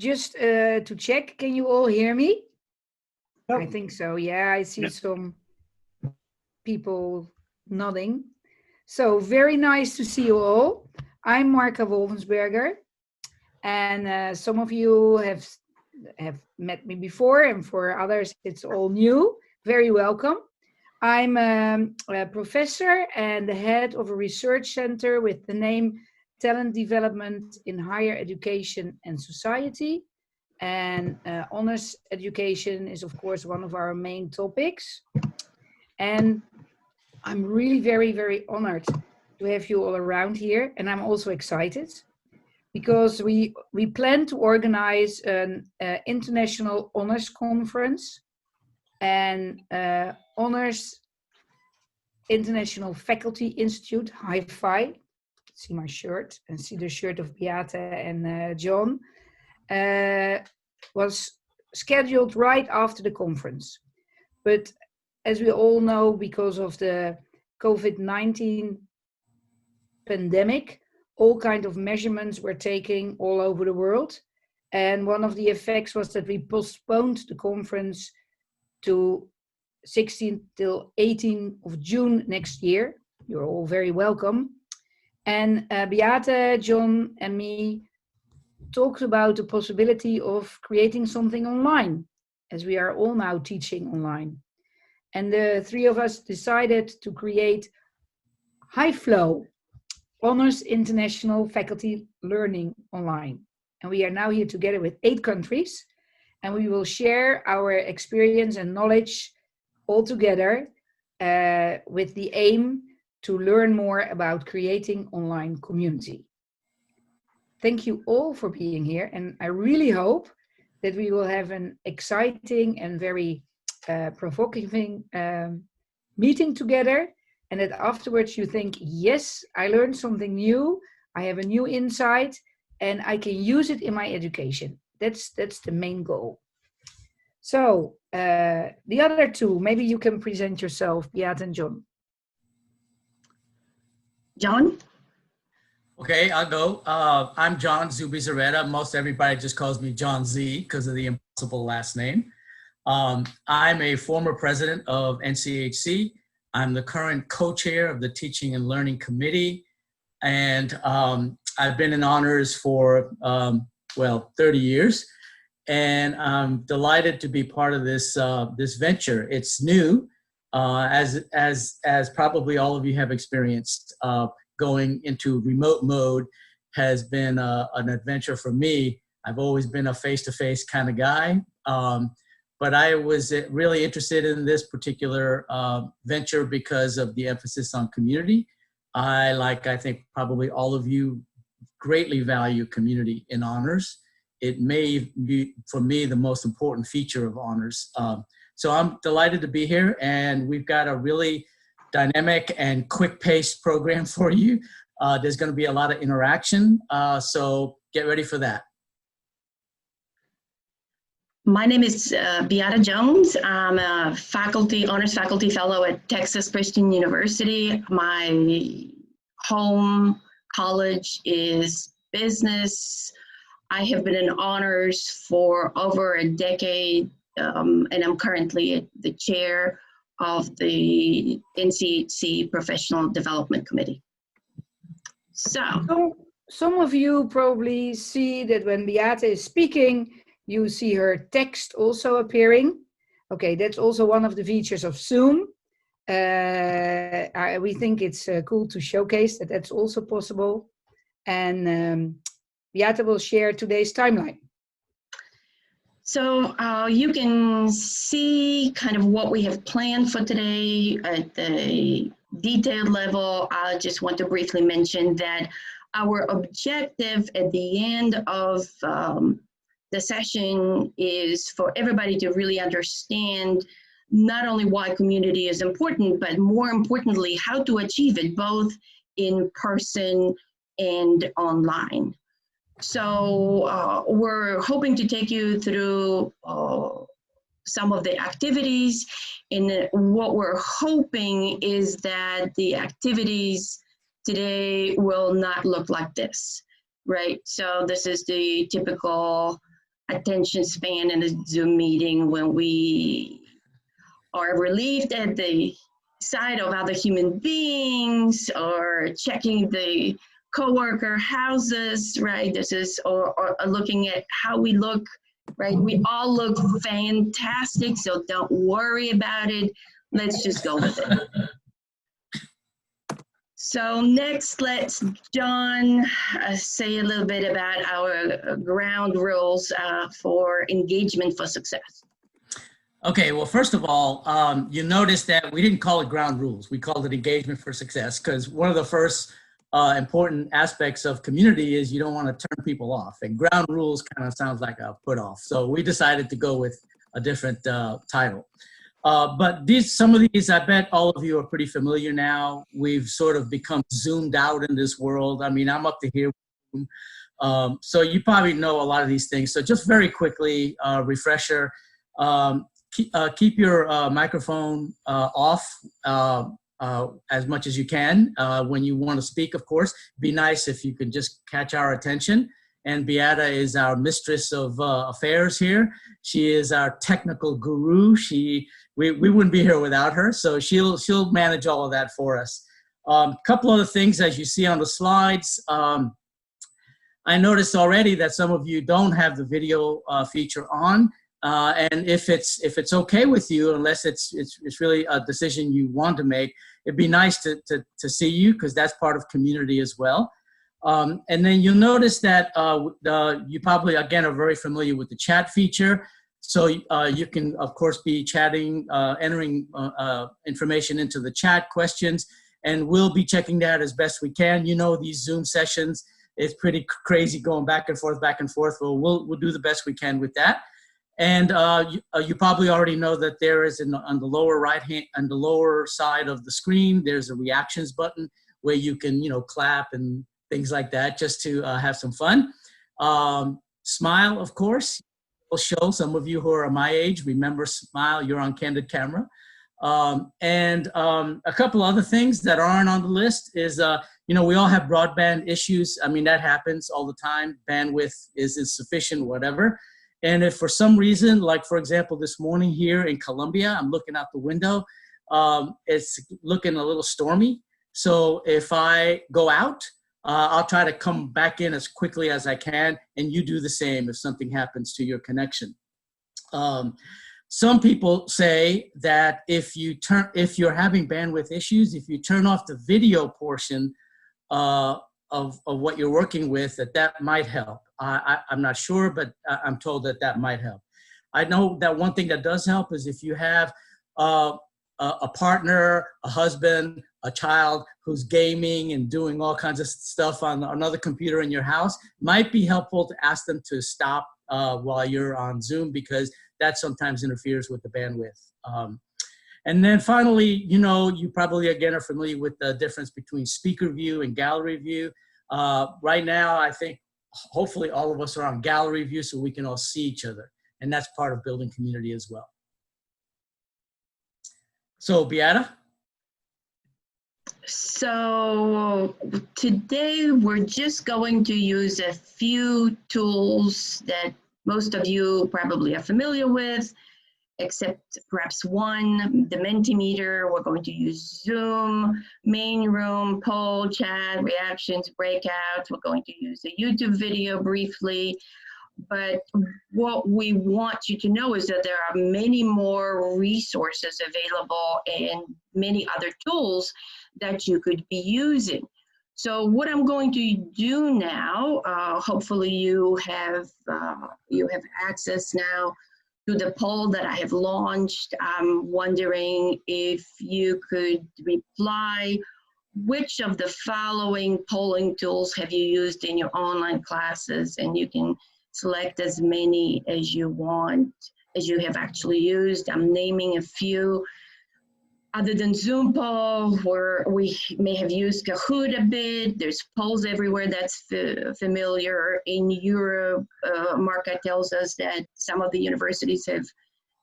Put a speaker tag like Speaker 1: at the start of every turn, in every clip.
Speaker 1: just to check, can you all hear me?
Speaker 2: Yep.
Speaker 1: I think so. Yeah, I see some people nodding. So very nice to see you all. I'm Marka Wolfensberger, and some of you have met me before, and for others it's all new. Very welcome. I'm a professor and the head of a research center with the name Talent Development in Higher Education and Society. And honors education is, of course, one of our main topics. And I'm really very, very honored to have you all around here. And I'm also excited because we plan to organize an international honors conference and honors International Faculty Institute, HIFI. See my shirt and see the shirt of Beate and John. Was scheduled right after the conference. But as we all know, because of the COVID-19 pandemic, all kinds of measurements were taken all over the world. And one of the effects was that we postponed the conference to 16 till 18 of June next year. You're all very welcome. And Beate, John, and me talked about the possibility of creating something online, as we are all now teaching online. And the three of us decided to create HIFLO, Honors International Faculty Learning Online. And we are now here together with 8 countries, and we will share our experience and knowledge all together with the aim to learn more about creating online community. Thank you all for being here, and I really hope that we will have an exciting and very provoking meeting together, and that afterwards you think, yes, I learned something new, I have a new insight, and I can use it in my education. That's the main goal. So the other two, maybe you can present yourself, Beate and John.
Speaker 3: John?
Speaker 2: Okay, I'll go. I'm John Zubizarreta. Most everybody just calls me John Z because of the impossible last name. I'm a former president of NCHC. I'm the current co-chair of the Teaching and Learning Committee. And I've been in honors for, 30 years. And I'm delighted to be part of this, this venture. It's new, as probably all of you have experienced. Going into remote mode has been an adventure for me. I've always been a face-to-face kind of guy, but I was really interested in this particular venture because of the emphasis on community. I think probably all of you, greatly value community in honors. It may be, for me, the most important feature of honors. So I'm delighted to be here, and we've got a really dynamic and quick-paced program for you. There's going to be a lot of interaction, so get ready for that.
Speaker 3: My name is Beate Jones. I'm a honors faculty fellow at Texas Christian University. My home college is business. I have been in honors for over a decade, and I'm currently the chair of the NCHC Professional Development Committee.
Speaker 1: So some of you probably see that when Beate is speaking, you see her text also appearing. Okay, that's also one of the features of Zoom. We think it's cool to showcase that that's also possible. And Beate will share today's timeline.
Speaker 3: So you can see kind of what we have planned for today at the detailed level. I just want to briefly mention that our objective at the end of the session is for everybody to really understand not only why community is important, but more importantly, how to achieve it both in person and online. So we're hoping to take you through some of the activities, and what we're hoping is that the activities today will not look like this, right? So this is the typical attention span in a Zoom meeting when we are relieved at the sight of other human beings or checking the coworker houses, right? This is, or looking at how we look, right? We all look fantastic, so don't worry about it. Let's just go with it. So next, let's John say a little bit about our ground rules for engagement for success.
Speaker 2: Okay, well, first of all, you notice that we didn't call it ground rules. We called it engagement for success because one of the first important aspects of community is you don't want to turn people off. And ground rules kind of sounds like a put off. So we decided to go with a different title. But some of these, I bet all of you are pretty familiar now. We've sort of become zoomed out in this world. I mean, I'm up to here. So you probably know a lot of these things. So just very quickly, refresher. Keep your microphone off as much as you can when you want to speak, of course. Be nice if you can just catch our attention. And Beata is our mistress of affairs here. She is our technical guru. We wouldn't be here without her, so she'll manage all of that for us. Couple other things as you see on the slides. I noticed already that some of you don't have the video feature on. And if it's okay with you, unless it's really a decision you want to make, it'd be nice to see you because that's part of community as well. And then you'll notice that you probably, again, are very familiar with the chat feature. So you can, of course, be chatting, entering information into the chat questions, and we'll be checking that as best we can. You know, these Zoom sessions, it's pretty crazy going back and forth. Well, we'll do the best we can with that. And you probably already know that there is on the lower right hand, on the lower side of the screen, there's a reactions button where you can, clap and things like that, just to have some fun. Smile, of course. We'll show some of you who are my age. Remember, smile. You're on candid camera. And a couple other things that aren't on the list is, we all have broadband issues. I mean, that happens all the time. Bandwidth is insufficient, whatever. And if for some reason, like for example, this morning here in Colombia, I'm looking out the window, it's looking a little stormy. So if I go out, I'll try to come back in as quickly as I can, and you do the same if something happens to your connection. Some people say that if you're having bandwidth issues, if you turn off the video portion of what you're working with, that might help. I'm not sure, but I'm told that might help. I know that one thing that does help is if you have a partner, a husband, a child who's gaming and doing all kinds of stuff on another computer in your house, might be helpful to ask them to stop while you're on Zoom, because that sometimes interferes with the bandwidth. And then finally, you probably again are familiar with the difference between speaker view and gallery view. Right now, I think hopefully all of us are on gallery view so we can all see each other. And that's part of building community as well. So Beata?
Speaker 3: So today we're just going to use a few tools that most of you probably are familiar with, except perhaps one, the Mentimeter. We're going to use Zoom, main room, poll, chat, reactions, breakouts. We're going to use a YouTube video briefly. But what we want you to know is that there are many more resources available and many other tools that you could be using. So what I'm going to do now, hopefully you have access now to the poll that I have launched. I'm wondering if you could reply, which of the following polling tools have you used in your online classes? And you can select as many as you want, as you have actually used. I'm naming a few. Other than Zoom poll, where we may have used Kahoot a bit, there's polls everywhere that's familiar. In Europe, Marka tells us that some of the universities have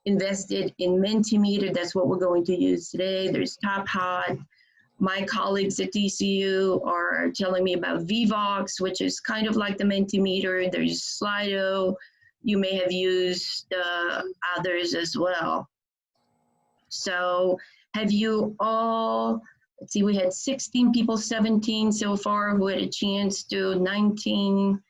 Speaker 3: invested in Mentimeter. That's what we're going to use today. There's Top Hot. My colleagues at TCU are telling me about Vivox, which is kind of like the Mentimeter. There's Slido, you may have used others as well. So have you all, let's see, we had 16 people, 17 so far who had a chance to, 19,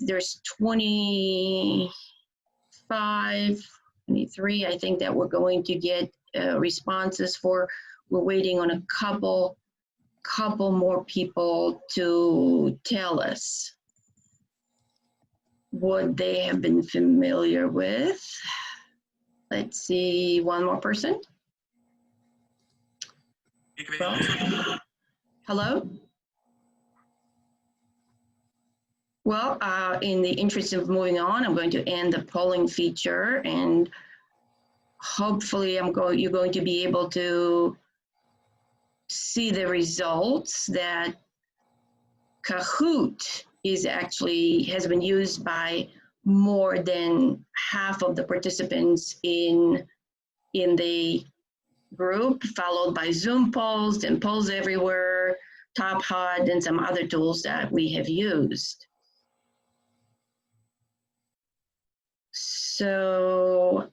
Speaker 3: there's 25, 23, I think, that we're going to get responses for. We're waiting on a couple more people to tell us what they have been familiar with. Let's see, one more person. Well, hello? Well, in the interest of moving on, I'm going to end the polling feature, and hopefully you're going to be able to see the results that Kahoot has been used by more than half of the participants in the group, followed by Zoom polls and polls everywhere, Top Hot, and some other tools that we have used. So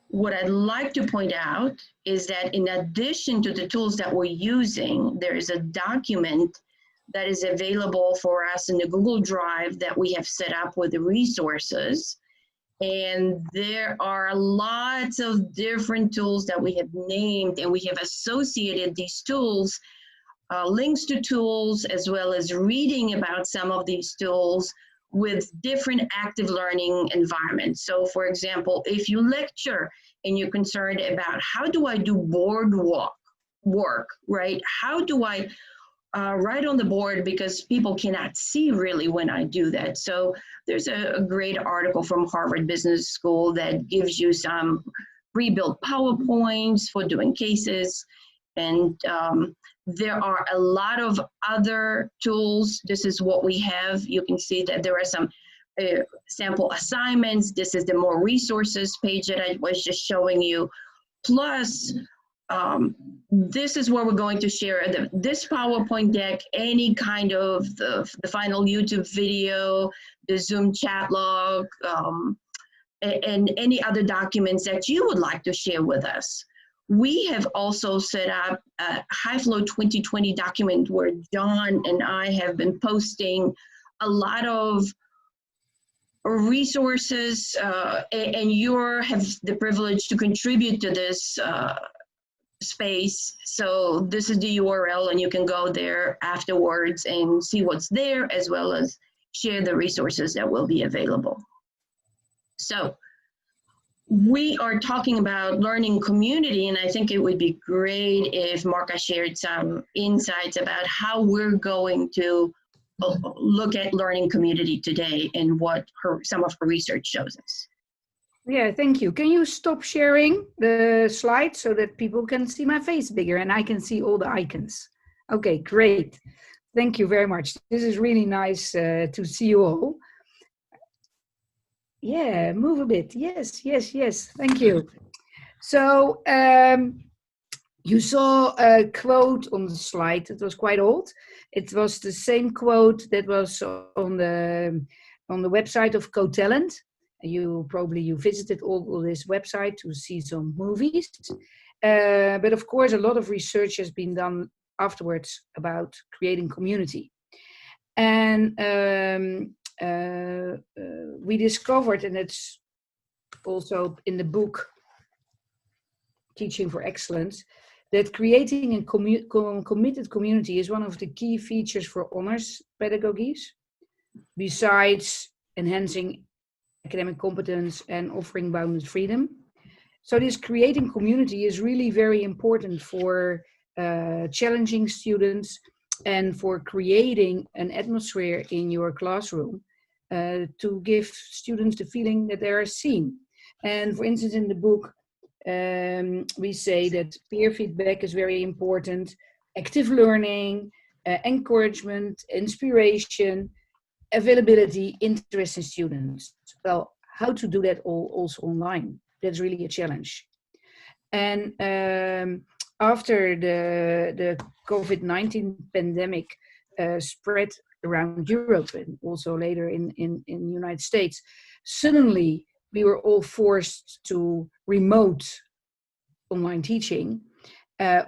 Speaker 3: what I'd like to point out is that in addition to the tools that we're using, there is a document that is available for us in the Google Drive that we have set up with the resources. And there are lots of different tools that we have named, and we have associated these tools, links to tools, as well as reading about some of these tools with different active learning environments. So for example, if you lecture and you're concerned about how do I do board work, right? How do I write on the board, because people cannot see really when I do that. So there's a great article from Harvard Business School that gives you some pre-built PowerPoints for doing cases. And there are a lot of other tools. This is what we have. You can see that there are some sample assignments. This is the more resources page that I was just showing you. Plus, this is where we're going to share this PowerPoint deck, any kind of the final YouTube video, the Zoom chat log, and any other documents that you would like to share with us. We have also set up a HIFLO 2020 document where John and I have been posting a lot of resources, and you have the privilege to contribute to this space. So this is the URL, and you can go there afterwards and see what's there, as well as share the resources that will be available. So we are talking about learning community, and I think it would be great if Marka shared some insights about how we're going to look at learning community today and what some of her research shows us.
Speaker 1: Yeah, thank you. Can you stop sharing the slide so that people can see my face bigger and I can see all the icons? Okay, great. Thank you very much. This is really nice to see you all. Yeah, move a bit. Yes, yes, yes. Thank you. So you saw a quote on the slide. It was quite old. It was the same quote that was on the website of CoTalent. You visited all this website to see some movies. But of course, a lot of research has been done afterwards about creating community. And we discovered, and it's also in the book Teaching for Excellence, that creating a committed community is one of the key features for honors pedagogies, besides enhancing academic competence and offering bounded freedom. So this creating community is really very important for challenging students and for creating an atmosphere in your classroom to give students the feeling that they are seen. And for instance, in the book, we say that peer feedback is very important, active learning, encouragement, inspiration, availability, interest in students. Well, how to do that all also online? That's really a challenge. And after the COVID-19 pandemic, spread around Europe and also later in the United States, suddenly we were all forced to remote online teaching,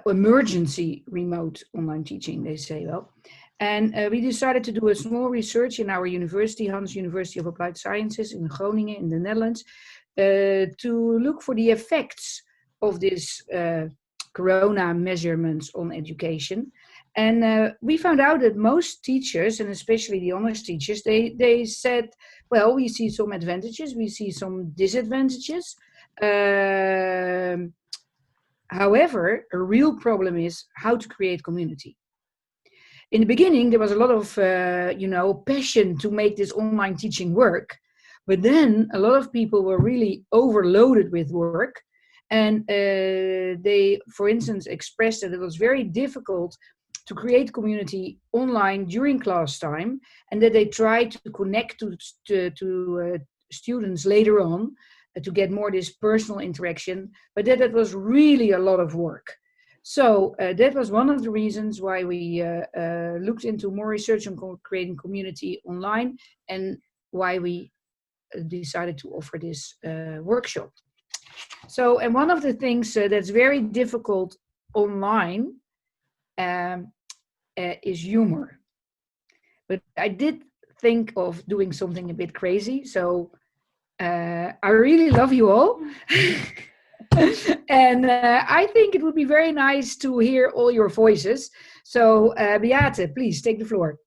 Speaker 1: emergency remote online teaching, they say, well. And we decided to do a small research in our university, Hans University of Applied Sciences in Groningen in the Netherlands, to look for the effects of this corona measurements on education. And we found out that most teachers, and especially the honors teachers, they said, well, we see some advantages, we see some disadvantages. However, a real problem is how to create community. In the beginning, there was a lot of, passion to make this online teaching work. But then a lot of people were really overloaded with work. And they, for instance, expressed that it was very difficult to create community online during class time, and that they tried to connect to students later on to get more this personal interaction, but that was really a lot of work. So that was one of the reasons why we looked into more research on creating community online, and why we decided to offer this workshop. So, and one of the things that's very difficult online is humor. But I did think of doing something a bit crazy. So I really love you all. And I think it would be very nice to hear all your voices. So Beate, please take the floor.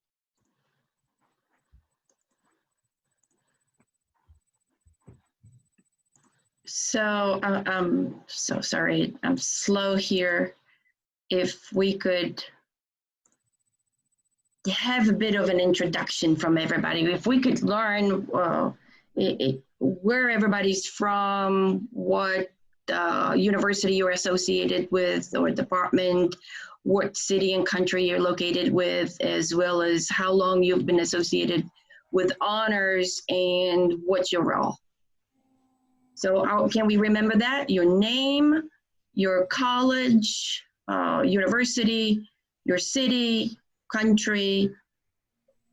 Speaker 3: So I'm so sorry, I'm slow here. If we could have a bit of an introduction from everybody, if we could learn where everybody's from, what university you're associated with or department, what city and country you're located with, as well as how long you've been associated with honors and what's your role. So can we remember that? Your name, your college, university, your city, country,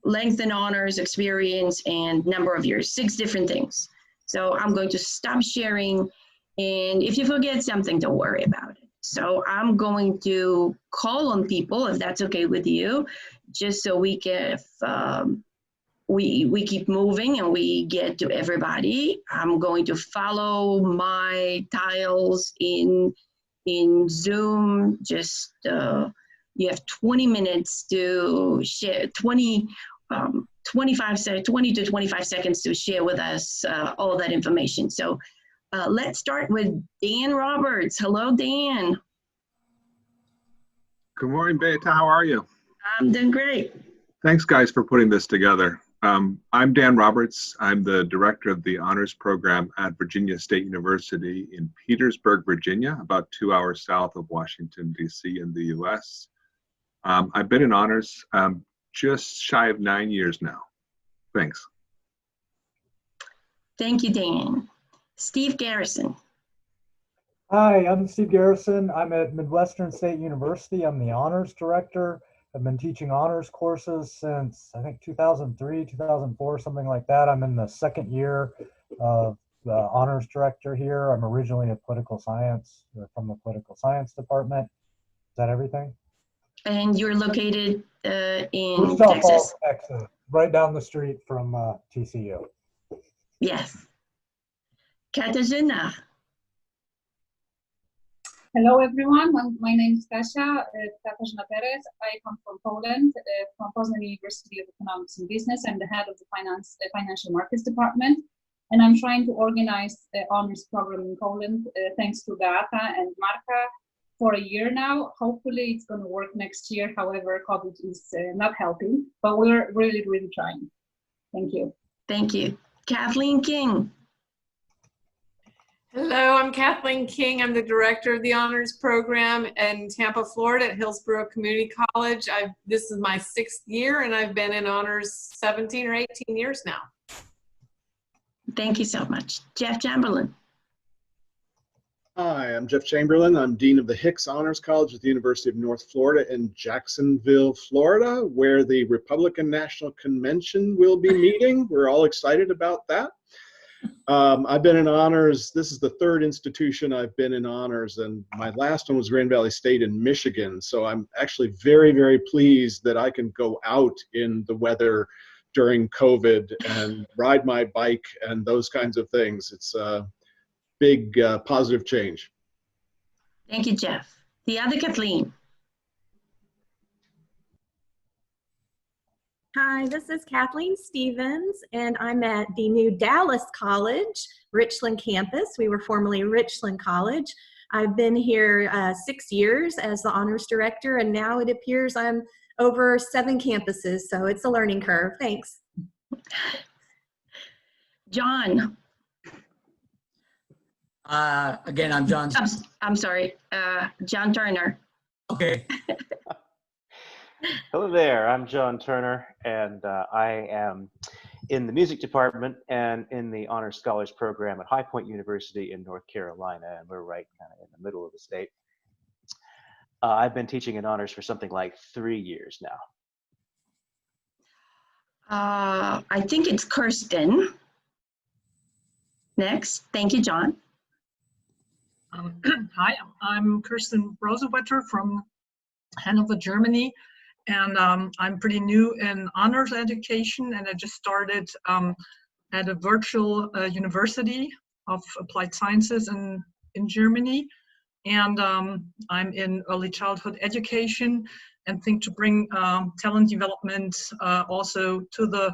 Speaker 3: length and honors, experience, and number of years, 6 different things. So I'm going to stop sharing, and if you forget something, don't worry about it. So I'm going to call on people, if that's okay with you, just so we can, we keep moving and we get to everybody. I'm going to follow my tiles in Zoom. Just you have 20 minutes to share, 20 to 25 seconds to share with us all that information. So let's start with Dan Roberts. Hello, Dan.
Speaker 4: Good morning, Beata. How are you?
Speaker 3: I'm doing great.
Speaker 4: Thanks, guys, for putting this together. I'm Dan Roberts. I'm the director of the honors program at Virginia State University in Petersburg, Virginia, about 2 hours south of Washington, D.C. in the U.S. I've been in honors just shy of 9 years now. Thanks.
Speaker 3: Thank you, Dan. Steve Garrison.
Speaker 5: Hi, I'm Steve Garrison. I'm at Midwestern State University. I'm the honors director. I've been teaching honors courses since, I think, 2003, 2004, something like that. I'm in the 2nd year of the honors director here. I'm originally a political science, from the political science department. Is that everything?
Speaker 3: And you're located in
Speaker 5: Wichita
Speaker 3: Texas?
Speaker 5: Falls, Texas, right down the street from TCU.
Speaker 3: Yes. Katarzyna.
Speaker 6: Hello, everyone. My name is Katarzyna Perez. I come from Poland, from Poznań University of Economics and Business. I'm the head of the financial markets department, and I'm trying to organize the honors program in Poland, thanks to Beata and Marka, for a year now. Hopefully, it's going to work next year. However, COVID is not helping, but we're really, really trying. Thank you.
Speaker 3: Thank you. Kathleen King.
Speaker 7: Hello, I'm Kathleen King. I'm the director of the honors program in Tampa, Florida at Hillsborough Community College. This is my 6th year, and I've been in honors 17 or 18 years now.
Speaker 3: Thank you so much. Jeff Chamberlain.
Speaker 8: Hi, I'm Jeff Chamberlain. I'm Dean of the Hicks Honors College at the University of North Florida in Jacksonville, Florida, where the Republican National Convention will be meeting. We're all excited about that. I've been in honors. This is the third institution I've been in honors, and my last one was Grand Valley State in Michigan. So I'm actually very, very pleased that I can go out in the weather during COVID and ride my bike and those kinds of things. It's big positive change.
Speaker 3: Thank you, Jeff. The other Kathleen.
Speaker 9: Hi, this is Kathleen Stevens, and I'm at the new Dallas College, Richland campus. We were formerly Richland College. I've been here 6 years as the honors director, and now it appears I'm over 7 campuses, so it's a learning curve. Thanks.
Speaker 3: John.
Speaker 2: Again, I'm John.
Speaker 3: I'm sorry, John Turner.
Speaker 2: Okay.
Speaker 10: Hello there, I'm John Turner, and I am in the music department and in the Honors Scholars Program at High Point University in North Carolina, and we're right kind of in the middle of the state. I've been teaching in honors for something like 3 years now.
Speaker 3: I think it's Kirsten. Next, thank you, John.
Speaker 11: Hi, I'm Kirsten Rosewetter from Hanover, Germany, and I'm pretty new in honors education, and I just started at a virtual university of applied sciences in Germany, and I'm in early childhood education and think to bring talent development also to the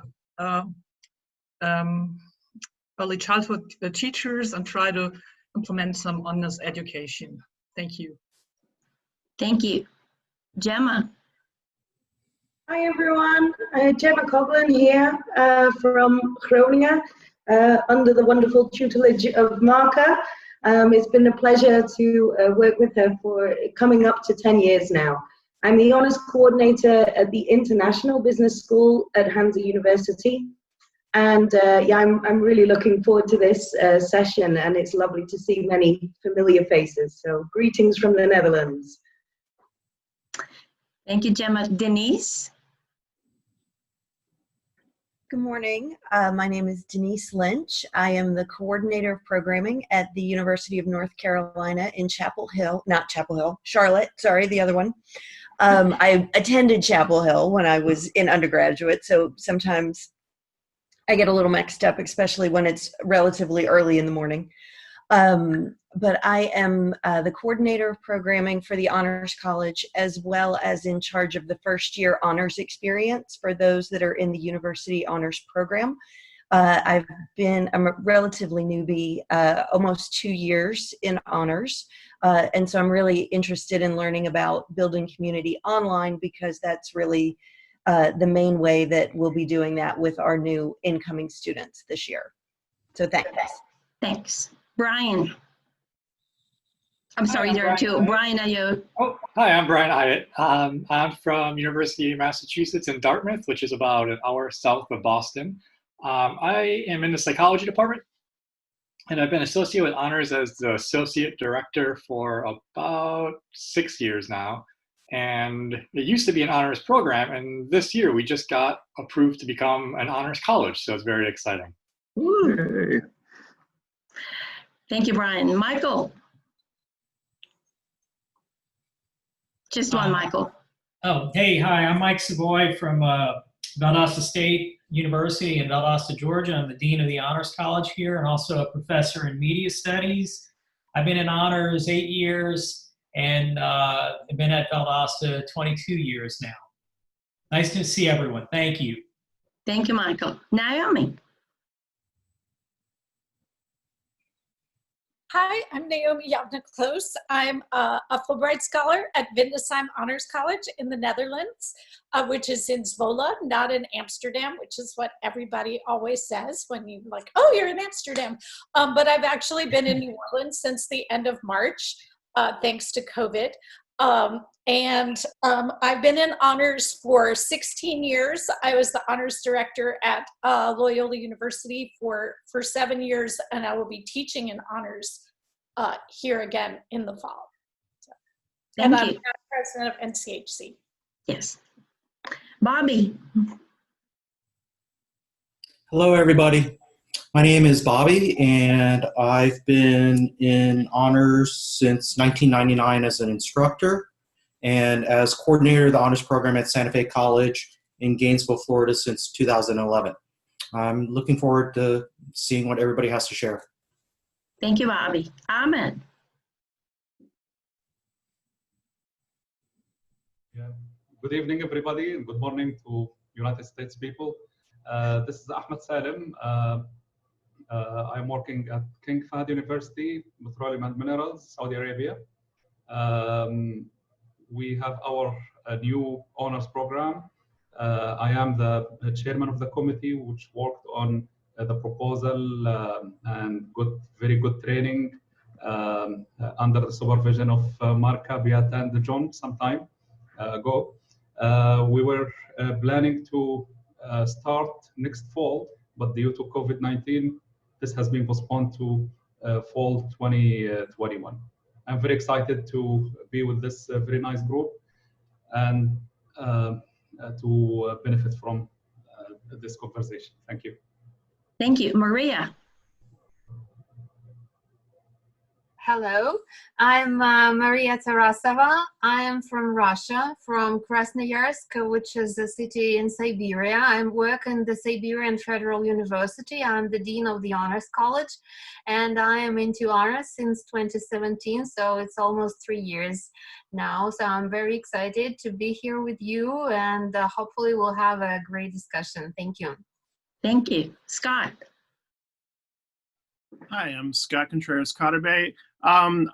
Speaker 11: early childhood teachers and try to implement some honors education. Thank you.
Speaker 3: Thank you. Gemma.
Speaker 12: Hi everyone, Gemma Coughlin here from Groningen under the wonderful tutelage of Marka. It's been a pleasure to work with her for coming up to 10 years now. I'm the honors coordinator at the International Business School at Hansa University. And yeah, I'm really looking forward to this session, and it's lovely to see many familiar faces. So greetings from the Netherlands.
Speaker 3: Thank you, Gemma. Denise?
Speaker 13: Good morning. My name is Denise Lynch. I am the coordinator of programming at the University of North Carolina in Chapel Hill, not Chapel Hill, Charlotte, sorry, the other one. I attended Chapel Hill when I was in undergraduate, so sometimes I get a little mixed up, especially when it's relatively early in the morning. But I am the coordinator of programming for the Honors College, as well as in charge of the first year honors experience for those that are in the university honors program. I'm a relatively newbie, almost 2 years in honors. And so I'm really interested in learning about building community online, because that's really the main way that we'll be doing that with our new incoming students this year. So thanks.
Speaker 3: Thanks. Brian. I'm sorry, there are two. Brian, are you?
Speaker 14: Oh, hi, I'm Brian Hyatt. I'm from University of Massachusetts in Dartmouth, which is about an hour south of Boston. I am in the psychology department, and I've been associate with honors as the associate director for about 6 years now. And it used to be an honors program, and this year we just got approved to become an honors college, so it's very exciting.
Speaker 3: Hey. Thank you, Brian. Michael. Just one, Michael.
Speaker 15: Oh, hey, hi, I'm Mike Savoy from Valdosta State University in Valdosta, Georgia. I'm the Dean of the Honors College here and also a professor in media studies. I've been in honors 8 years and I've been at Valdosta 22 years now. Nice to see everyone. Thank you.
Speaker 3: Thank you, Michael. Naomi.
Speaker 16: Hi, I'm Naomi Javnik-Kloos. I'm a Fulbright Scholar at Windesheim Honors College in the Netherlands, which is in Zwolle, not in Amsterdam, which is what everybody always says when you like, oh, you're in Amsterdam. But I've actually been in New Orleans since the end of March, thanks to COVID. I've been in honors for 16 years. I was the honors director at Loyola University for 7 years, and I will be teaching in honors here again in the fall. So,
Speaker 3: Thank
Speaker 16: and I'm
Speaker 3: you.
Speaker 16: past president of NCHC.
Speaker 3: Yes. Bobby.
Speaker 17: Hello, everybody. My name is Bobby, and I've been in honors since 1999 as an instructor and as coordinator of the honors program at Santa Fe College in Gainesville, Florida since 2011. I'm looking forward to seeing what everybody has to share.
Speaker 3: Thank you, Bobby. Ahmed.
Speaker 18: Yeah. Good evening, everybody, and good morning to United States people. This is Ahmed Salim. I'm working at King Fahd University, Petroleum and Minerals, Saudi Arabia. We have our new honors program. I am the chairman of the committee, which worked on the proposal and very good training under the supervision of Marka, Beata, and John some time ago. We were planning to start next fall, but due to COVID-19, this has been postponed to fall 2021. I'm very excited to be with this very nice group and to benefit from this conversation. Thank you.
Speaker 3: Thank you. Maria.
Speaker 19: Hello, I'm Maria Tarasova. I am from Russia, from Krasnoyarsk, which is a city in Siberia. I work in the Siberian Federal University. I'm the Dean of the Honors College, and I am into honors since 2017, so it's almost 3 years now. So I'm very excited to be here with you, and hopefully we'll have a great discussion. Thank you.
Speaker 3: Thank you. Scott.
Speaker 20: Hi, I'm Scott Contreras-Cotterby. I'm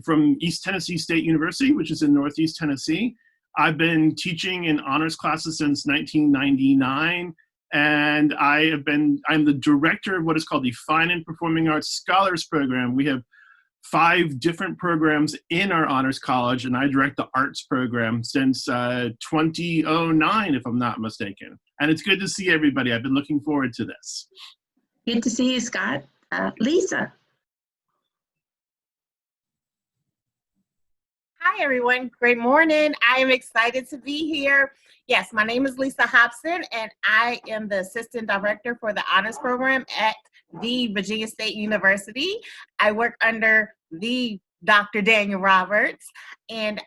Speaker 20: from East Tennessee State University, which is in Northeast Tennessee. I've been teaching in honors classes since 1999, and I'm the director of what is called the Fine and Performing Arts Scholars Program. We have 5 different programs in our honors college, and I direct the arts program since 2009, if I'm not mistaken. And it's good to see everybody. I've been looking forward to this.
Speaker 3: Good to see you, Scott. Lisa.
Speaker 21: Hi, everyone. Great morning. I am excited to be here. Yes, my name is Lisa Hobson, and I am the Assistant Director for the Honors Program at the Virginia State University. I work under the Dr. Daniel Roberts, and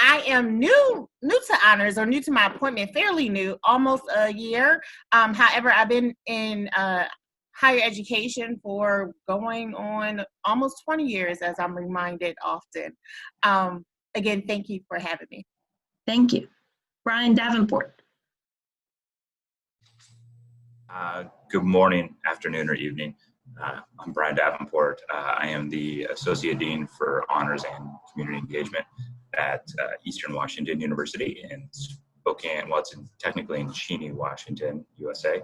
Speaker 21: I am new to honors, or new to my appointment, fairly new, almost a year. However, I've been in higher education for going on almost 20 years, as I'm reminded often. Again, thank you for having me.
Speaker 3: Thank you. Brian Davenport.
Speaker 22: Good morning, afternoon, or evening. I'm Brian Davenport. I am the Associate Dean for Honors and Community Engagement at Eastern Washington University in Spokane. Well, it's technically in Cheney, Washington, U.S.A.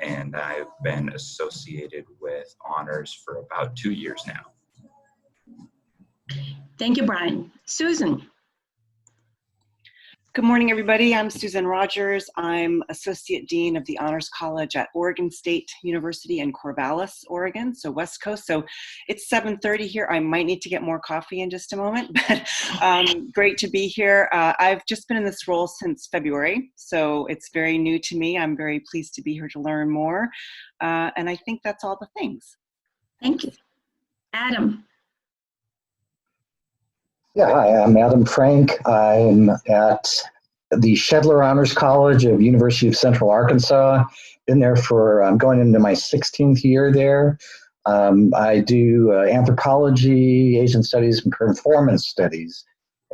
Speaker 22: And I've been associated with honors for about 2 years now.
Speaker 3: Thank you, Brian. Susan.
Speaker 23: Good morning, everybody. I'm Susan Rogers. I'm Associate Dean of the Honors College at Oregon State University in Corvallis, Oregon, so West Coast. So it's 7:30 here. I might need to get more coffee in just a moment, but great to be here. I've just been in this role since February, so it's very new to me. I'm very pleased to be here to learn more, and I think that's all the things.
Speaker 3: Thank you. Adam.
Speaker 24: Yeah, hi, I'm Adam Frank. I'm at the Shedler Honors College of University of Central Arkansas. Been there for, I'm going into my 16th year there. I do anthropology, Asian studies, and performance studies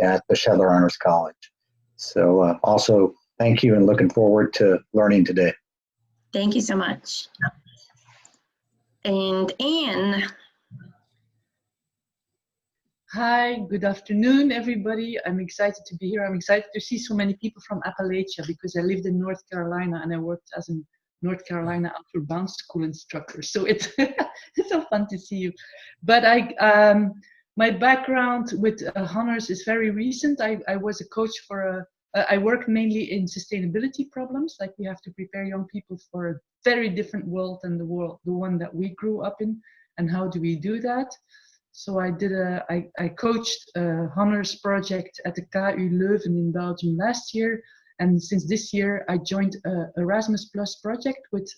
Speaker 24: at the Shedler Honors College. So also, thank you and looking forward to learning today.
Speaker 3: Thank you so much. And Anne.
Speaker 25: Hi, good afternoon, everybody. I'm excited to be here. I'm excited to see so many people from Appalachia because I lived in North Carolina and I worked as a North Carolina Outward Bound School instructor. So it's it's so fun to see you. But my background with honors is very recent. I was a coach for I work mainly in sustainability problems, like we have to prepare young people for a very different world than the one that we grew up in. and how do we do that? So I coached a honors project at the KU Leuven in Belgium last year. And since this year, I joined a Erasmus Plus project with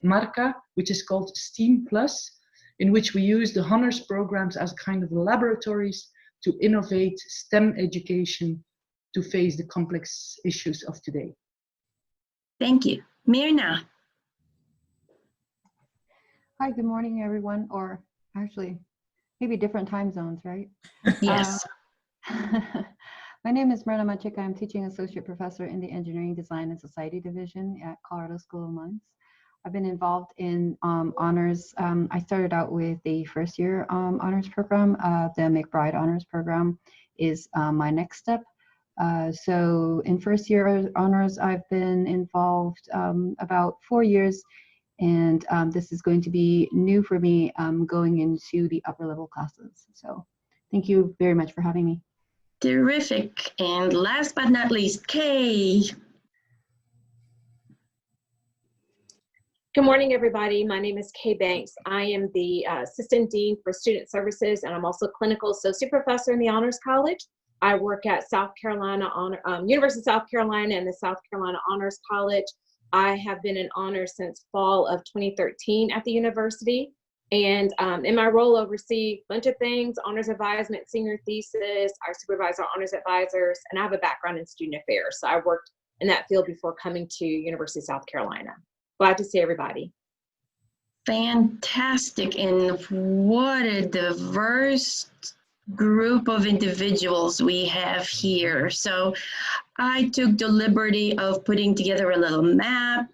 Speaker 25: Marca, which is called STEAM Plus, in which we use the honors programs as kind of laboratories to innovate STEM education to face the complex issues of today.
Speaker 3: Thank you. Mirna.
Speaker 1: Hi, good morning, everyone, or actually, maybe different time zones, right?
Speaker 3: Yes.
Speaker 1: My name is Myrna Machika. I'm teaching associate professor in the Engineering, Design, and Society division at Colorado School of Mines. I've been involved in honors. I started out with the first year honors program. The McBride honors program is my next step. So in first year honors, I've been involved about 4 years, and this is going to be new for me going into the upper level classes. So thank you very much for having me.
Speaker 3: Terrific. And last but not least, Kay.
Speaker 4: Good morning, everybody. My name is Kay Banks. I am the Assistant Dean for Student Services, and I'm also Clinical Associate Professor in the Honors College. I work at University of South Carolina and the South Carolina Honors College. I have been in honors since fall of 2013 at the university. And in my role, oversee a bunch of things: honors advisement, senior thesis, I supervise our honors advisors, and I have a background in student affairs. So I worked in that field before coming to University of South Carolina. Glad to see everybody.
Speaker 3: Fantastic. And what a diverse group of individuals we have here. So I took the liberty of putting together a little map.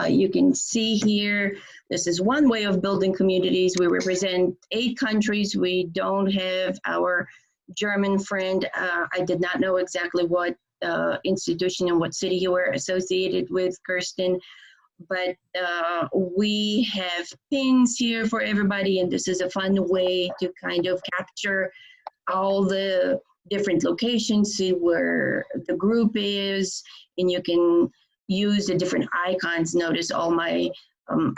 Speaker 3: You can see here, this is one way of building communities. We represent 8 countries. We don't have our German friend. I did not know exactly what institution and what city you were associated with, Kirsten, but we have pins here for everybody, and this is a fun way to kind of capture all the different locations, see where the group is, and you can use the different icons. Notice all my,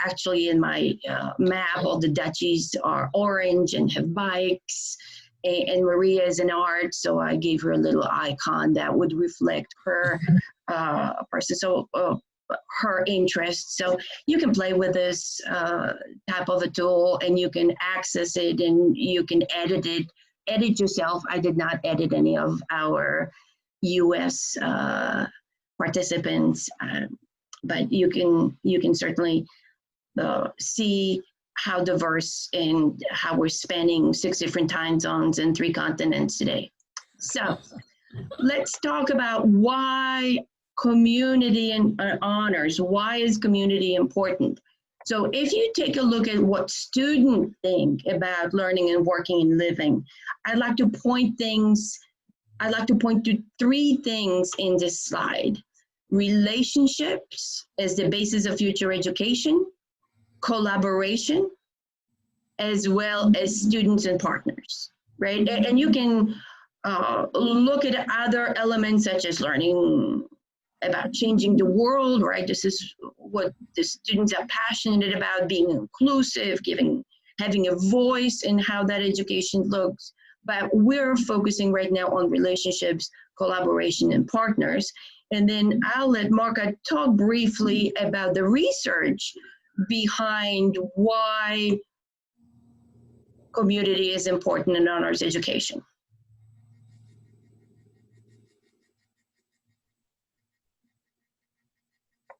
Speaker 3: actually in my map, all the Dutchies are orange and have bikes, and Maria is an art, so I gave her a little icon that would reflect her person, so her interests. So you can play with this type of a tool, and you can access it, and you can edit yourself. I did not edit any of our U.S. participants, but you can certainly see how diverse and how we're spanning 6 different time zones and 3 continents today. So let's talk about why community and honors. Why is community important? So if you take a look at what students think about learning and working and living, I'd like to point to 3 things in this slide. Relationships as the basis of future education, collaboration, as well as students and partners, right? And you can look at other elements such as learning about changing the world, right? This is what the students are passionate about, being inclusive, having a voice in how that education looks. But we're focusing right now on relationships, collaboration, and partners. And then I'll let Marka talk briefly about the research behind why community is important in honors education.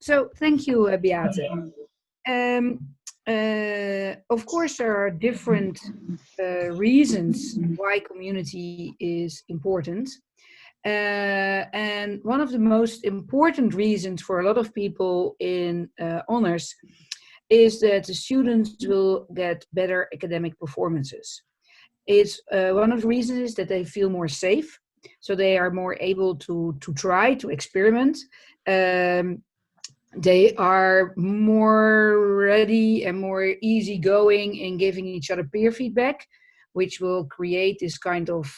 Speaker 5: So thank you, Beate. Of course, there are different reasons why community is important. And one of the most important reasons for a lot of people in honors is that the students will get better academic performances. It's one of the reasons is that they feel more safe, so they are more able to try, to experiment. They are more ready and more easygoing in giving each other peer feedback, which will create this kind of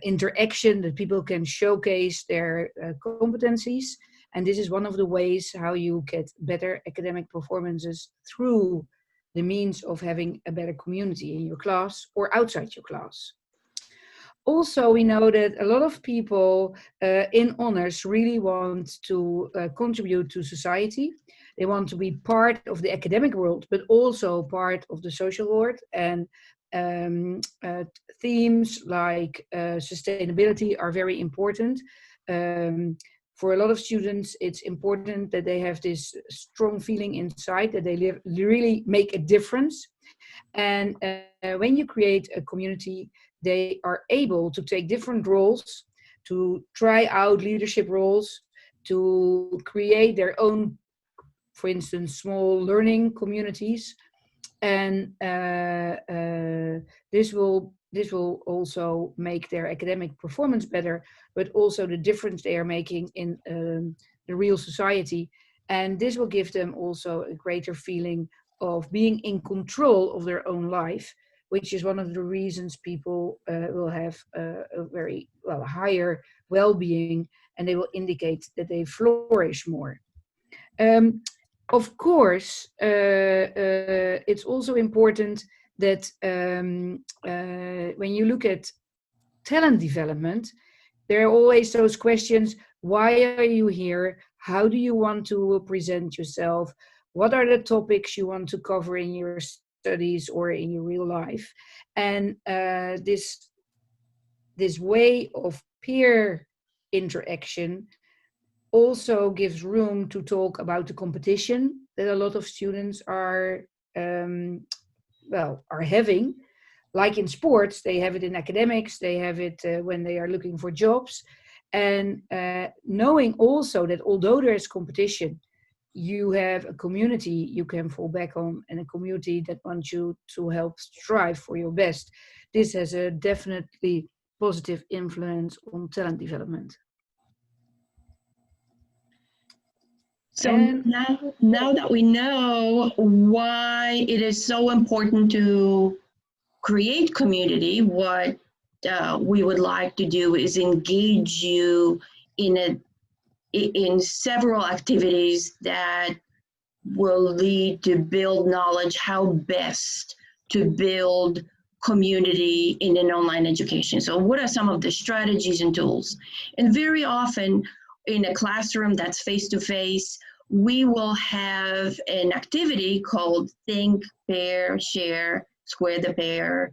Speaker 5: interaction that people can showcase their competencies. And this is one of the ways how you get better academic performances through the means of having a better community in your class or outside your class. Also, we know that a lot of people in honors really want to contribute to society. They want to be part of the academic world, but also part of the social world. And themes like sustainability are very important. For a lot of students, it's important that they have this strong feeling inside that they really make a difference. And when you create a community, they are able to take different roles, to try out leadership roles, to create their own, for instance, small learning communities. And this will also make their academic performance better, but also the difference they are making in the real society. And this will give them also a greater feeling of being in control of their own life, which is one of the reasons people will have a very higher well-being, and they will indicate that they flourish more. Of course, it's also important that when you look at talent development, there are always those questions: why are you here? How do you want to present yourself? What are the topics you want to cover in your studies or in your real life? And this way of peer interaction also gives room to talk about the competition that a lot of students are having. Like in sports, they have it in academics, they have it when they are looking for jobs. And knowing also that although there is competition, you have a community you can fall back on, and a community that wants you to help strive for your best. This has a definitely positive influence on talent development.
Speaker 3: So now that we know why it is so important to create community, what we would like to do is engage you in several activities that will lead to build knowledge, how best to build community in an online education. So what are some of the strategies and tools? And very often in a classroom that's face-to-face, we will have an activity called Think, Pair, Share, Square the Pair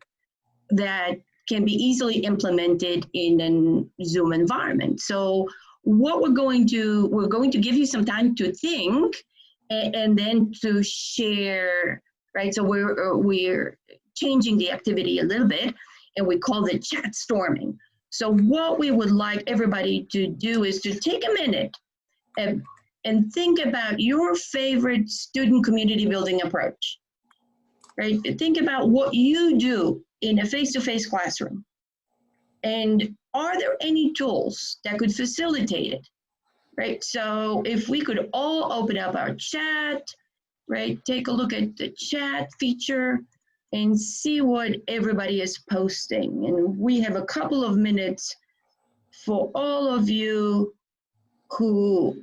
Speaker 3: that can be easily implemented in a Zoom environment. So what we're going to give you some time to think and then to share, right? So we're changing the activity a little bit, and we call it chat storming. So what we would like everybody to do is to take a minute and think about your favorite student community building approach, right? Think about what you do in a face-to-face classroom. And are there any tools that could facilitate it, right? So if we could all open up our chat, right? Take a look at the chat feature and see what everybody is posting. And we have a couple of minutes for all of you who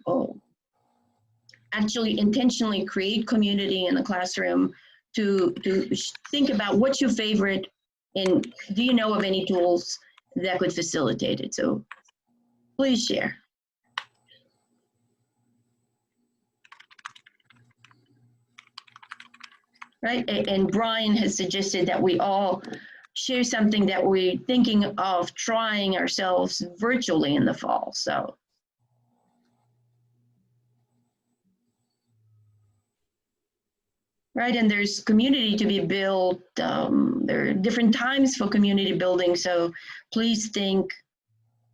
Speaker 3: actually intentionally create community in the classroom to think about what's your favorite, and do you know of any tools that could facilitate it? So please share. Right, and Brian has suggested that we all share something that we're thinking of trying ourselves virtually in the fall, so. Right, and there's community to be built. There are different times for community building, so please think,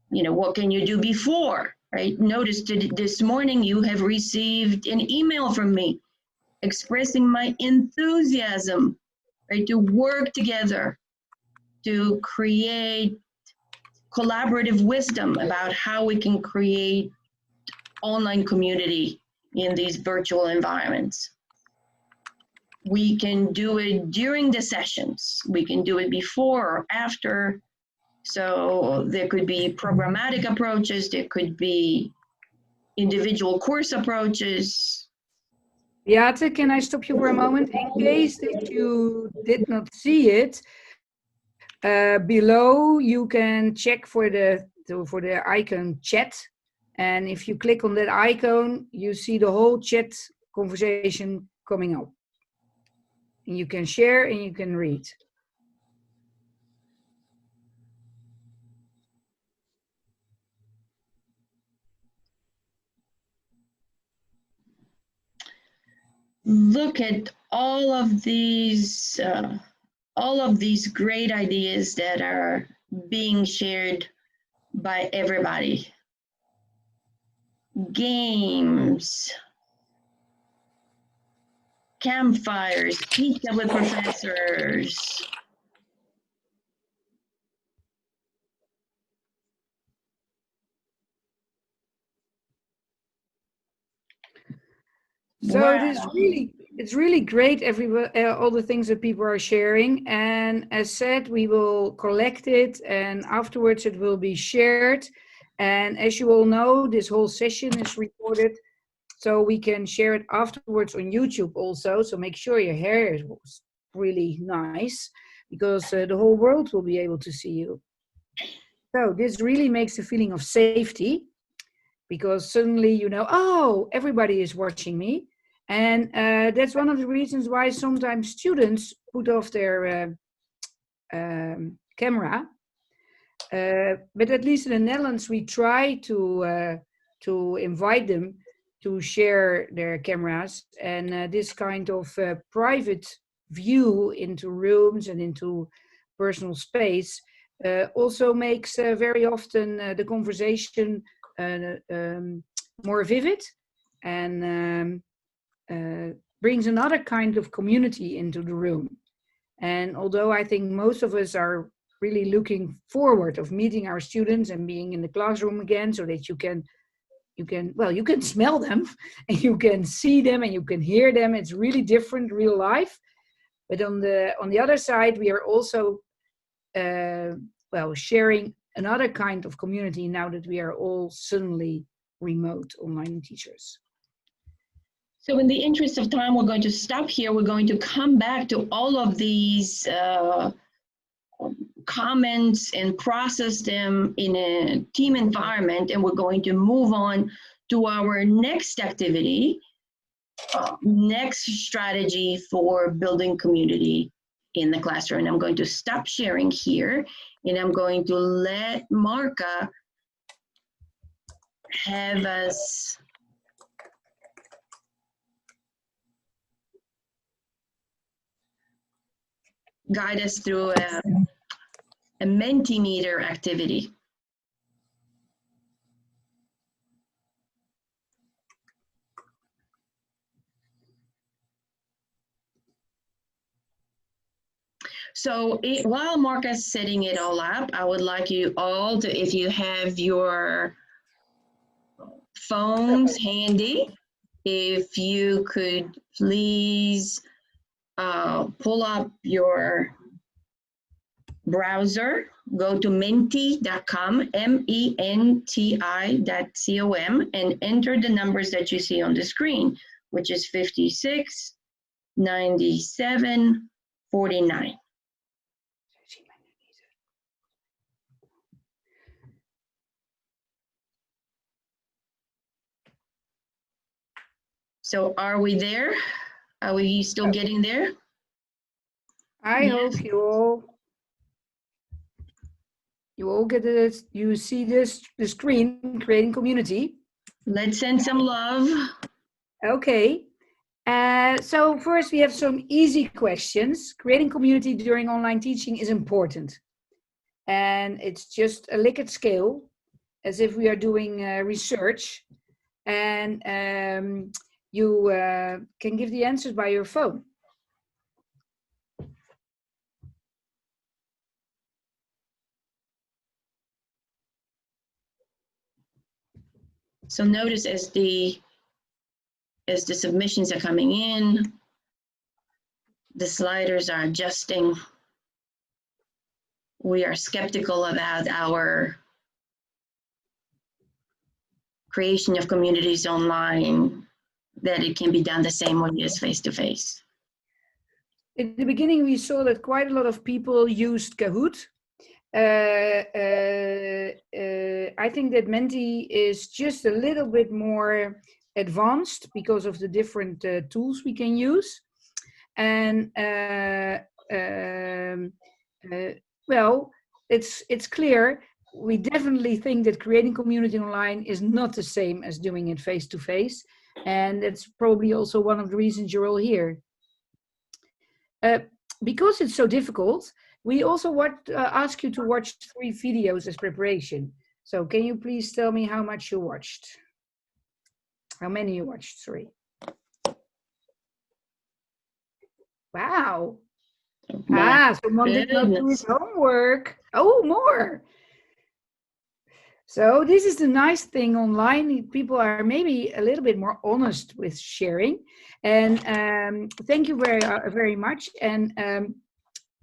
Speaker 3: what can you do before, right? Notice this morning you have received an email from me expressing my enthusiasm, right, to work together to create collaborative wisdom about how we can create online community in these virtual environments. We can do it during the sessions. We can do it before or after. So there could be programmatic approaches. There could be individual course approaches.
Speaker 5: Beate, can I stop you for a moment? In case that you did not see it, below you can check for the icon chat, and if you click on that icon, you see the whole chat conversation coming up. And you can share and you can read.
Speaker 3: Look at all of these great ideas that are being shared by everybody. Games, campfires, pizza with professors.
Speaker 5: So
Speaker 3: Wow.
Speaker 5: it's really great, all the things that people are sharing. And as said, we will collect it and afterwards it will be shared. And as you all know, this whole session is recorded, so we can share it afterwards on YouTube also. So make sure your hair is really nice, because the whole world will be able to see you. So this really makes a feeling of safety, because suddenly you know, oh, everybody is watching me. And that's one of the reasons why sometimes students put off their camera. But at least in the Netherlands, we try to invite them to share their cameras. And this kind of private view into rooms and into personal space also makes very often the conversation more vivid, and brings another kind of community into the room. And although I think most of us are really looking forward of meeting our students and being in the classroom again, so that you can smell them and you can see them and you can hear them. It's really different, real life. But on the other side, we are also sharing another kind of community now that we are all suddenly remote online teachers.
Speaker 3: So in the interest of time, we're going to stop here. We're going to come back to all of these comments and process them in a team environment, and we're going to move on to our next activity, next strategy for building community in the classroom. And I'm going to stop sharing here, and I'm going to let Marka have us guide us through a Mentimeter activity. So while Mark is setting it all up, I would like you all to, if you have your phones handy, if you could please pull up your browser, go to menti.com, menti.com, and enter the numbers that you see on the screen, which is 56, 97, 49. So are we there? Are we still getting there?
Speaker 5: I hope you all get it. You see the screen, creating community.
Speaker 3: Let's send some love.
Speaker 5: Okay. So first we have some easy questions. Creating community during online teaching is important. And it's just a Likert scale, as if we are doing research. And you can give the answers by your phone.
Speaker 3: So notice as the submissions are coming in, the sliders are adjusting. We are skeptical about our creation of communities online. that it can be done the same way as face-to-face.
Speaker 5: In the beginning, we saw that quite a lot of people used Kahoot. I think that Menti is just a little bit more advanced because of the different tools we can use. And well, it's clear. We definitely think that creating community online is not the same as doing it face-to-face. And that's probably also one of the reasons you're all here. Because it's so difficult, we also ask you to watch 3 videos as preparation. So can you please tell me how much you watched? How many you watched? 3. Wow. Someone did not do his homework. Oh, more. So this is the nice thing online. People are maybe a little bit more honest with sharing. And thank you very much. And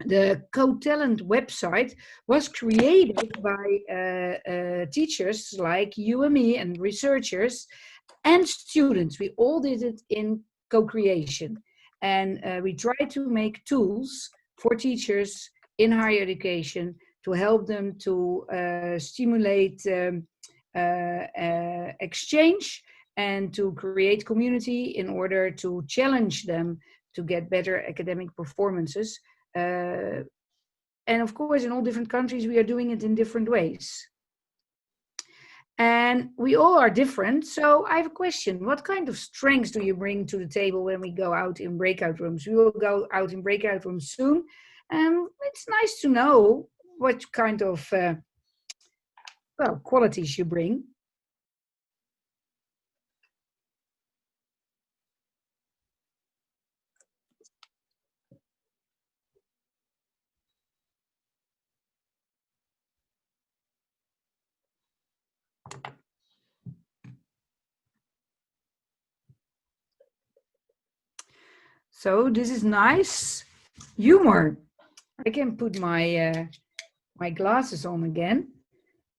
Speaker 5: the Co-Talent website was created by teachers like you and me and researchers and students. We all did it in co-creation. And we try to make tools for teachers in higher education to help them to stimulate exchange and to create community in order to challenge them to get better academic performances. And of course, in all different countries, we are doing it in different ways. And we all are different. So I have a question. What kind of strengths do you bring to the table when we go out in breakout rooms? We will go out in breakout rooms soon. It's nice to know what kind of qualities you bring. So this is nice humor. I can put my my glasses on again.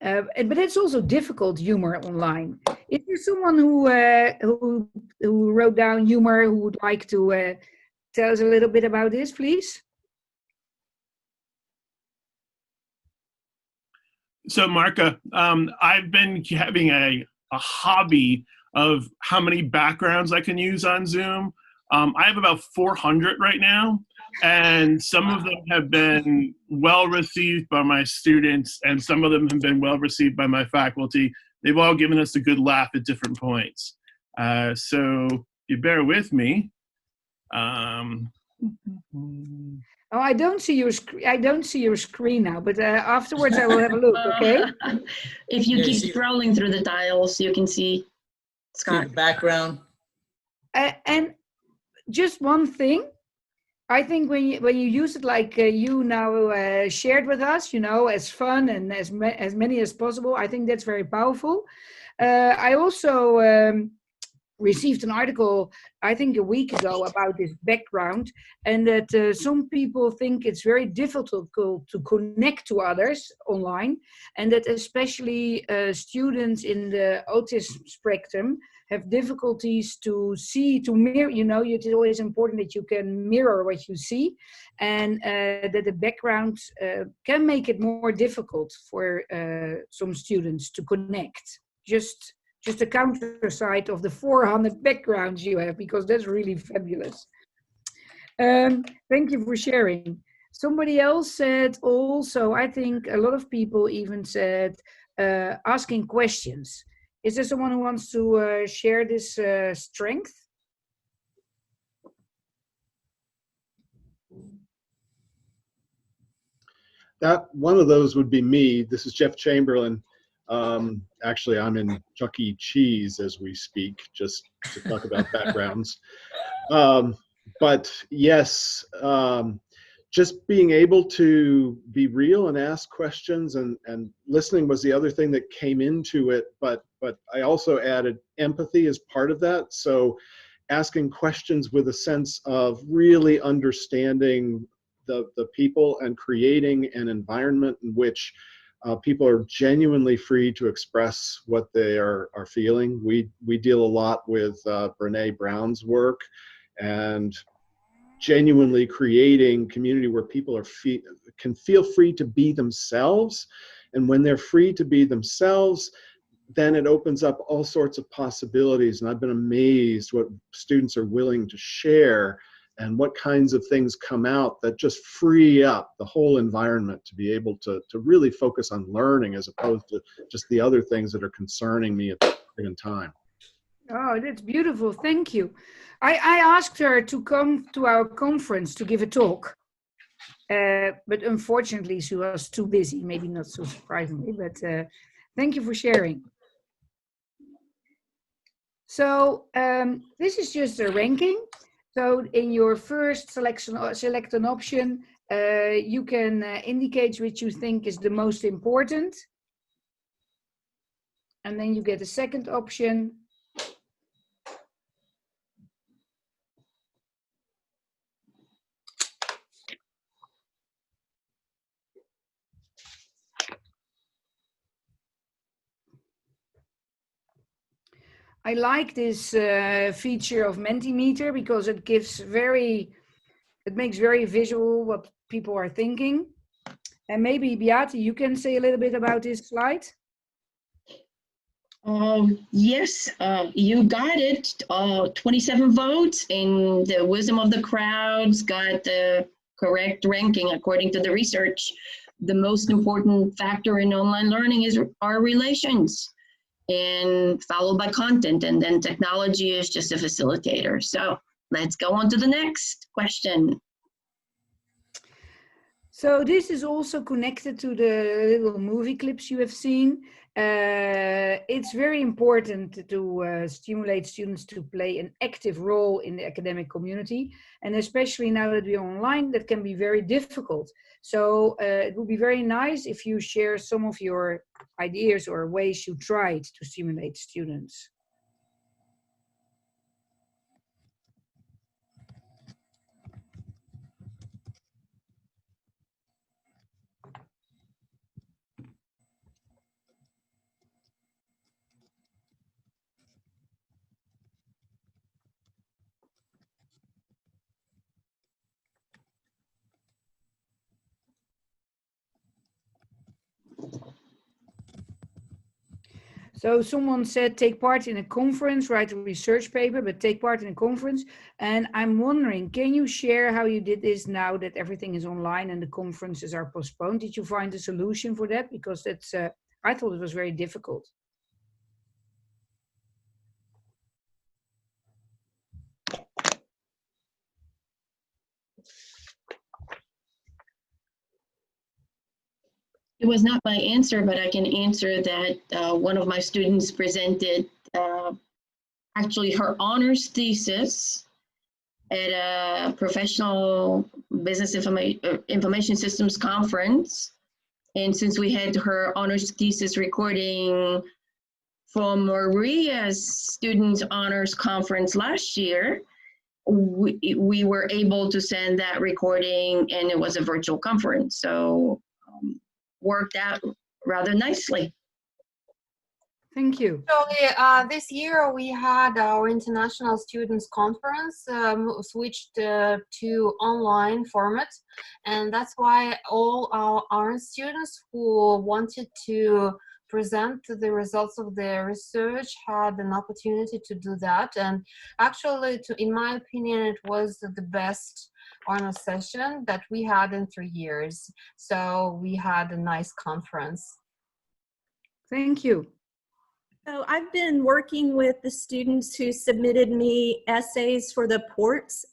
Speaker 5: But it's also difficult humor online. Is there someone who wrote down humor who would like to tell us a little bit about this, please?
Speaker 20: So, Marka, I've been having a hobby of how many backgrounds I can use on Zoom. I have about 400 right now, and some of them have been well received by my students, and some of them have been well received by my faculty. They've all given us a good laugh at different points. So, if you bear with me.
Speaker 5: Oh, I don't see your screen. I don't see your screen now, but afterwards I will have a look. Okay.
Speaker 3: If you keep scrolling through the dials, you can see Scott.
Speaker 2: See the background.
Speaker 5: And just one thing, I think when you use it like you now shared with us, you know, as fun and as many as possible, I think that's very powerful. I also received an article, I think a week ago, about this background, and that some people think it's very difficult to connect to others online, and that especially students in the autism spectrum have difficulties to see, to mirror, you know, it is always important that you can mirror what you see, and that the background can make it more difficult for some students to connect. Just a counter side of the 400 backgrounds you have, because that's really fabulous. Thank you for sharing. Somebody else said also, I think a lot of people even said, asking questions. Is there someone who wants to share this strength?
Speaker 6: That one of those would be me. This is Jeff Chamberlain. Actually, I'm in Chuck E. Cheese as we speak, just to talk about backgrounds. But yes, just being able to be real and ask questions, and listening was the other thing that came into it. But I also added empathy as part of that. So asking questions with a sense of really understanding the people and creating an environment in which People are genuinely free to express what they are feeling. We deal a lot with Brene Brown's work, and genuinely creating community where people can feel free to be themselves. And when they're free to be themselves, then it opens up all sorts of possibilities. And I've been amazed what students are willing to share and what kinds of things come out that just free up the whole environment to be able to really focus on learning as opposed to just the other things that are concerning me at the given time.
Speaker 5: Oh, that's beautiful. Thank you. I asked her to come to our conference to give a talk. But unfortunately, she was too busy. Maybe not so surprisingly, but thank you for sharing. So this is just a ranking. So in your first selection, select an option. You can indicate which you think is the most important. And then you get a second option. I like this feature of Mentimeter because it makes very visual what people are thinking. And maybe Beate, you can say a little bit about this slide.
Speaker 3: Yes, you got it. 27 votes, and the wisdom of the crowds got the correct ranking according to the research. The most important factor in online learning is our relations, and followed by content, and then technology is just a facilitator. So let's go on to the next question.
Speaker 5: So this is also connected to the little movie clips you have seen. It's very important to stimulate students to play an active role in the academic community. And especially now that we're online, that can be very difficult. So it would be very nice if you share some of your ideas or ways you tried to stimulate students. So someone said, take part in a conference, write a research paper, but take part in a conference. And I'm wondering, can you share how you did this now that everything is online and the conferences are postponed? Did you find a solution for that? Because that's, I thought it was very difficult.
Speaker 3: It was not my answer, but I can answer that one of my students presented actually her honors thesis at a professional business information systems conference. And since we had her honors thesis recording from Maria's students honors conference last year, we were able to send that recording, and it was a virtual conference. So worked out rather nicely.
Speaker 5: Thank you.
Speaker 19: So this year we had our International Students Conference switched to online format, and that's why all our honors students who wanted to present the results of their research had an opportunity to do that. And actually, in my opinion, it was the best honors session that we had in 3 years. So we had a nice conference.
Speaker 5: Thank you.
Speaker 2: So I've been working with the students who submitted me essays for the PORTS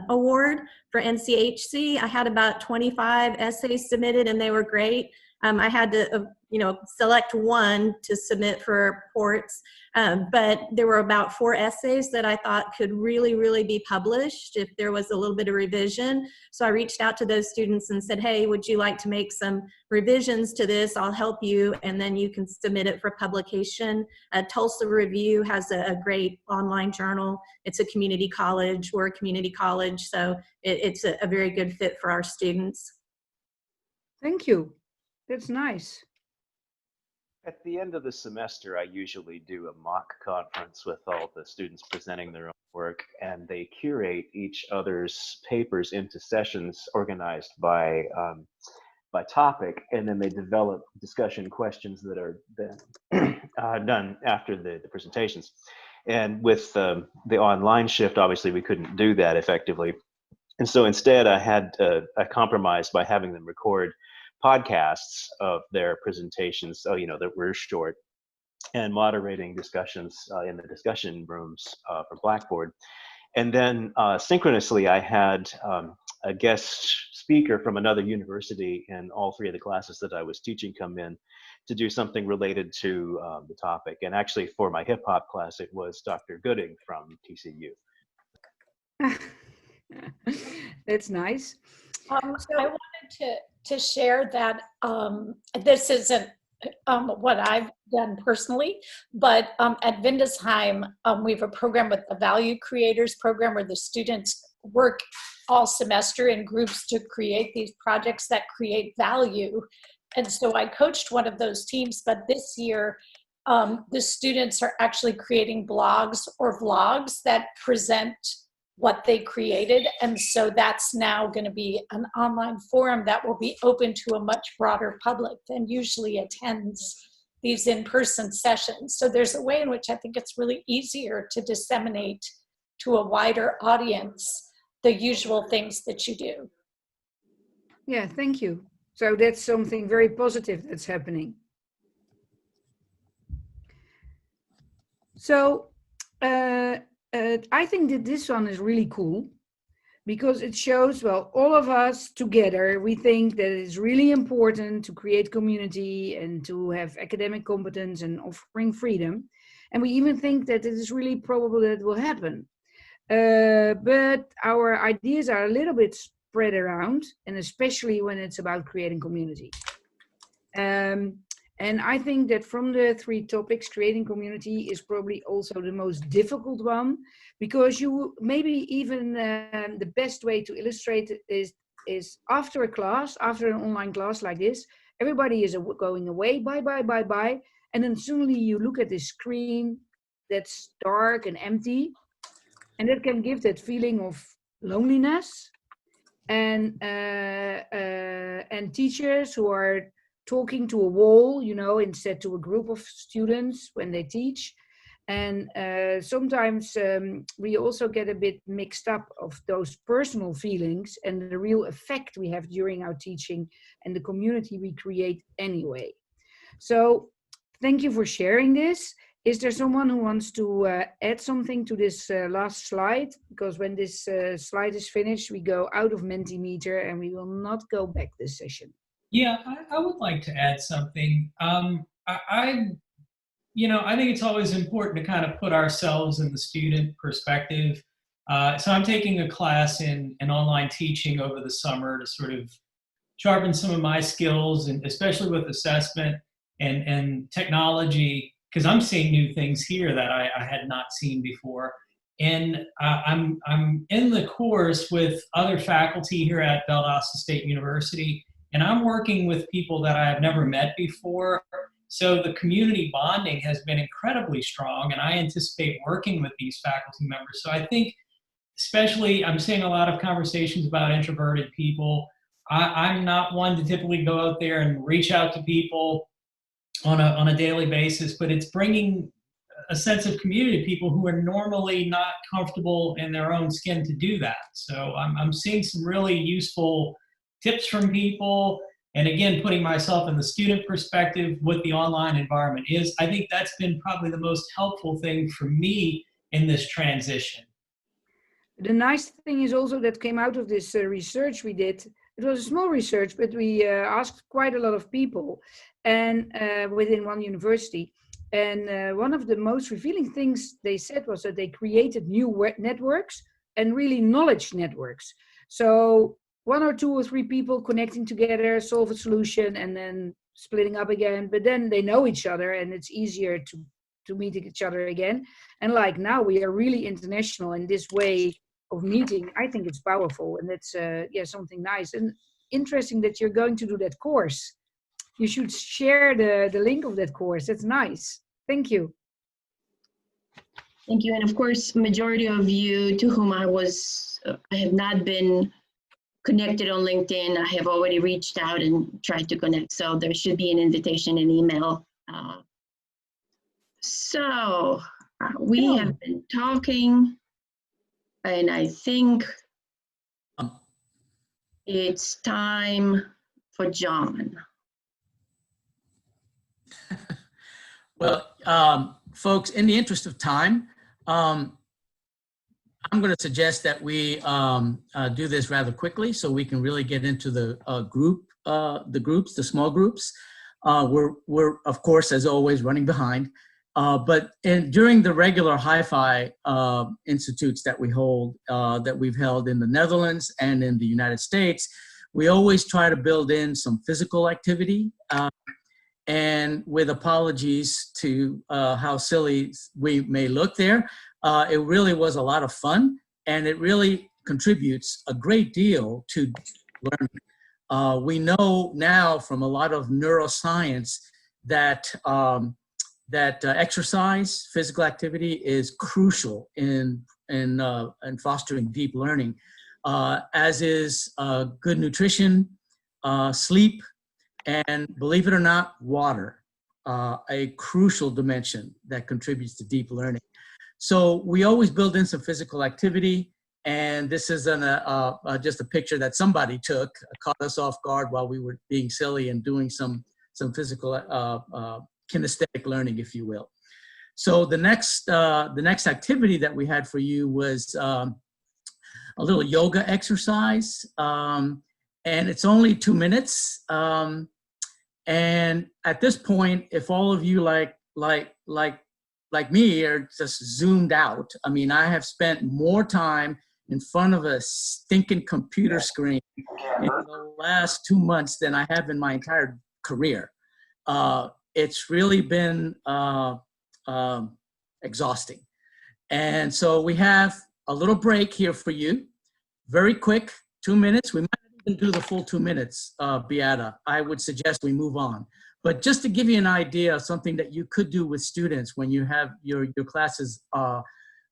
Speaker 2: award for NCHC. I had about 25 essays submitted, and they were great. I had to, select one to submit for PORTS, but there were about 4 essays that I thought could really, really be published if there was a little bit of revision. So I reached out to those students and said, hey, would you like to make some revisions to this? I'll help you, and then you can submit it for publication. Tulsa Review has a great online journal. It's a community college. We're a community college, so it's a very good fit for our students.
Speaker 5: Thank you. That's nice.
Speaker 7: At the end of the semester, I usually do a mock conference with all the students presenting their own work, and they curate each other's papers into sessions organized by topic, and then they develop discussion questions that are then done after the presentations. And with the online shift, obviously we couldn't do that effectively. And so instead I had a compromise by having them record podcasts of their presentations, so, that were short, and moderating discussions in the discussion rooms for Blackboard. And then synchronously, I had a guest speaker from another university in all three of the classes that I was teaching come in to do something related to the topic. And actually for my hip hop class, it was Dr. Gooding from TCU.
Speaker 5: That's nice.
Speaker 16: I wanted to share that this isn't what I've done personally, but at Windesheim, we have a program with the Value Creators program where the students work all semester in groups to create these projects that create value. And so I coached one of those teams, but this year, the students are actually creating blogs or vlogs that present what they created. And so that's now going to be an online forum that will be open to a much broader public than usually attends these in-person sessions. So there's a way in which I think it's really easier to disseminate to a wider audience the usual things that you do.
Speaker 5: Yeah, thank you. So that's something very positive that's happening. So I think that this one is really cool because it shows, well, all of us together, we think that it's really important to create community and to have academic competence and offering freedom. And we even think that it is really probable that it will happen. But our ideas are a little bit spread around, and especially when it's about creating community. And I think that from the three topics, creating community is probably also the most difficult one, because you maybe even the best way to illustrate it is after a class, after an online class like this, everybody is going away, bye. And then suddenly you look at this screen that's dark and empty, and that can give that feeling of loneliness. And teachers who are talking to a wall, instead to a group of students when they teach. And sometimes we also get a bit mixed up of those personal feelings and the real effect we have during our teaching and the community we create anyway. So thank you for sharing this. Is there someone who wants to add something to this last slide? Because when this slide is finished, we go out of Mentimeter and we will not go back this session.
Speaker 15: Yeah, I would like to add something. I think it's always important to kind of put ourselves in the student perspective. So I'm taking a class in online teaching over the summer to sort of sharpen some of my skills, and especially with assessment and technology, because I'm seeing new things here that I had not seen before. And I'm in the course with other faculty here at Valdosta State University, and I'm working with people that I have never met before. So the community bonding has been incredibly strong, and I anticipate working with these faculty members. So I think, especially, I'm seeing a lot of conversations about introverted people. I'm not one to typically go out there and reach out to people on a daily basis, but it's bringing a sense of community to people who are normally not comfortable in their own skin to do that. So I'm seeing some really useful tips from people. And again, putting myself in the student perspective, what the online environment is, I think that's been probably the most helpful thing for me in this transition.
Speaker 5: The nice thing is also that came out of this research we did. It was a small research, but we asked quite a lot of people and within one university. And one of the most revealing things they said was that they created new networks and really knowledge networks. So 1 or 2 or 3 people connecting together, solve a solution, and then splitting up again. But then they know each other, and it's easier to meet each other again. And like now, we are really international in this way of meeting. I think it's powerful, and that's something nice and interesting that you're going to do that course. you should share the link of that course. That's nice. Thank you.
Speaker 3: Thank you. And of course, majority of you to whom I have not been connected on LinkedIn, I have already reached out and tried to connect. So there should be an invitation and email. We have been talking, and I think it's time for John.
Speaker 8: Well, folks, in the interest of time, I'm going to suggest that we do this rather quickly so we can really get into the the small groups. We're of course, as always, running behind. But during the regular HIFI institutes that we hold, that we've held in the Netherlands and in the United States, we always try to build in some physical activity. And with apologies to how silly we may look there, it really was a lot of fun, and it really contributes a great deal to learning. We know now from a lot of neuroscience that exercise, physical activity, is crucial in fostering deep learning, as is good nutrition, sleep, and believe it or not, water, a crucial dimension that contributes to deep learning. So we always build in some physical activity, and this is just a picture that somebody took, caught us off guard while we were being silly and doing some physical kinesthetic learning, if you will. So the next activity that we had for you was a little yoga exercise, and it's only 2 minutes. And at this point, if all of you like me are just zoomed out, I mean, I have spent more time in front of a stinking computer screen in the last 2 months than I have in my entire career. It's really been exhausting. And so we have a little break here for you. Very quick, 2 minutes. We might even do the full 2 minutes, Beata. I would suggest we move on. But just to give you an idea of something that you could do with students when you have your classes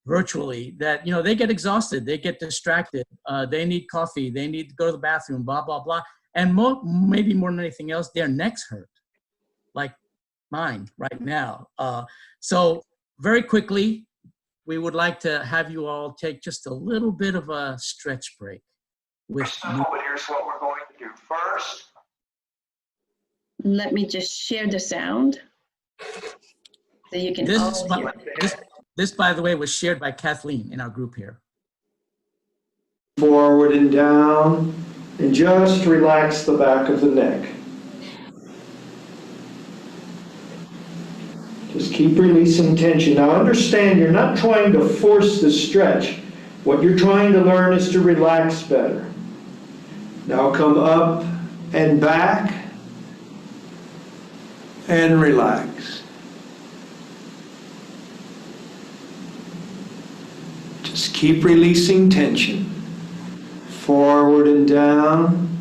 Speaker 8: virtually, that, you know, they get exhausted, they get distracted, they need coffee, they need to go to the bathroom, blah, blah, blah. And maybe more than anything else, their necks hurt, like mine right now. So very quickly, we would like to have you all take just a little bit of a stretch break.
Speaker 9: But here's what we're going to do first.
Speaker 3: Let me just share the sound so you can all hear.
Speaker 8: This, by the way, was shared by Kathleen in our group here.
Speaker 9: Forward and down, and just relax the back of the neck. Just keep releasing tension. Now understand, you're not trying to force the stretch. What you're trying to learn is to relax better. Now come up and back and relax. Just keep releasing tension. Forward and down.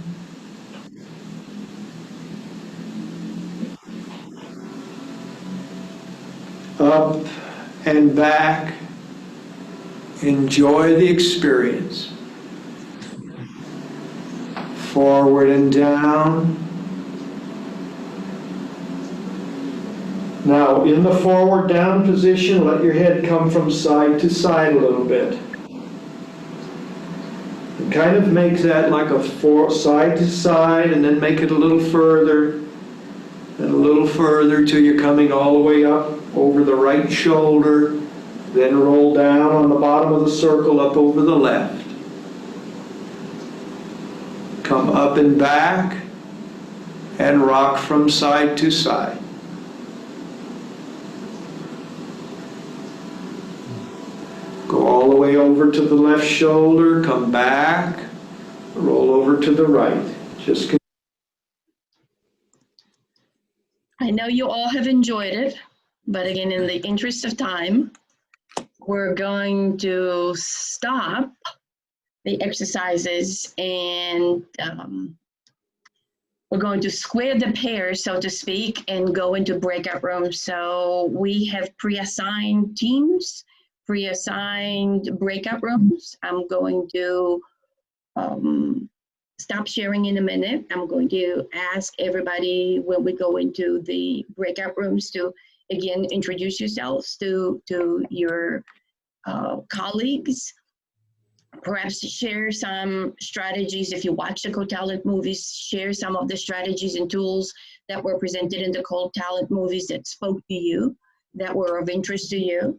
Speaker 9: Up and back. Enjoy the experience. Forward and down. Now, in the forward down position, let your head come from side to side a little bit. And kind of make that like a side to side, and then make it a little further, and a little further till you're coming all the way up over the right shoulder, then roll down on the bottom of the circle up over the left. Come up and back, and rock from side to side. Go all the way over to the left shoulder, come back, roll over to the right. Just
Speaker 3: I know you all have enjoyed it, but again, in the interest of time, we're going to stop the exercises and we're going to square the pairs, so to speak, and go into breakout rooms. So we have pre-assigned teams, pre-assigned breakout rooms. I'm going to stop sharing in a minute. I'm going to ask everybody when we go into the breakout rooms to, again, introduce yourselves to your colleagues. Perhaps share some strategies. If you watch the Co-Talent movies, share some of the strategies and tools that were presented in the Co-Talent movies that spoke to you, that were of interest to you.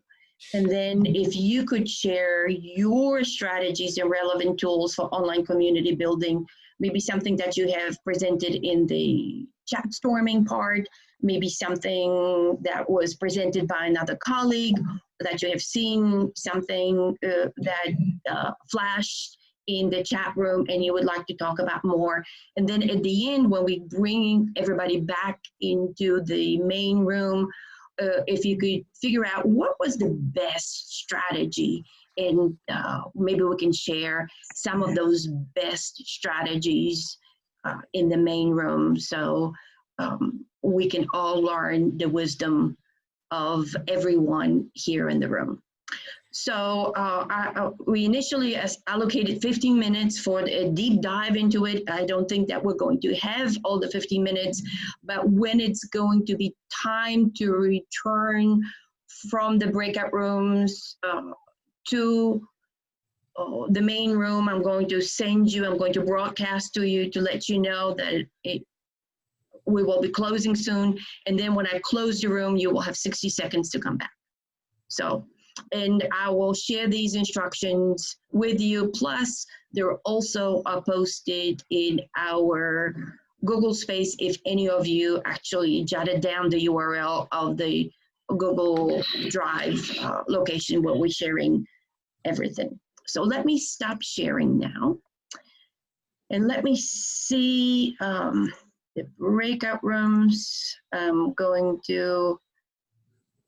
Speaker 3: And then if you could share your strategies and relevant tools for online community building, maybe something that you have presented in the chat storming part, maybe something that was presented by another colleague, that you have seen something that flashed in the chat room and you would like to talk about more. And then at the end, when we bring everybody back into the main room, if you could figure out what was the best strategy, and maybe we can share some of those best strategies in the main room, so we can all learn the wisdom of everyone here in the room. So we initially allocated 15 minutes for a deep dive into it. I don't think that we're going to have all the 15 minutes, but when it's going to be time to return from the breakout rooms to the main room, I'm going to broadcast to you to let you know that we will be closing soon. And then when I close the room, you will have 60 seconds to come back. So, and I will share these instructions with you. Plus, they're also posted in our Google Space if any of you actually jotted down the URL of the Google Drive location where we're sharing everything. So let me stop sharing now. And let me see the breakout rooms. I'm going to,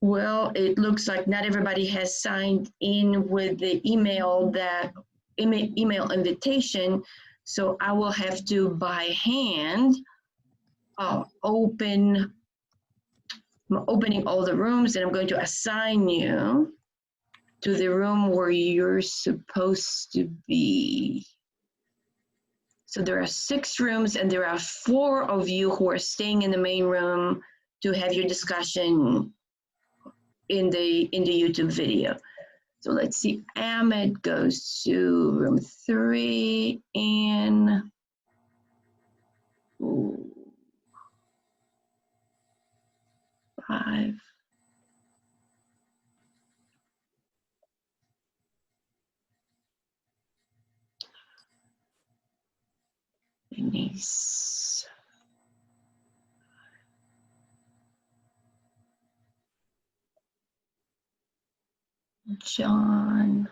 Speaker 3: well, it looks like not everybody has signed in with the email invitation. So I will have to, by hand, I'm opening all the rooms, and I'm going to assign you to the room where you're supposed to be. So there are 6 rooms, and there are 4 of you who are staying in the main room to have your discussion in the YouTube video. So let's see, Ahmed goes to room 3 and 5. Denise. John.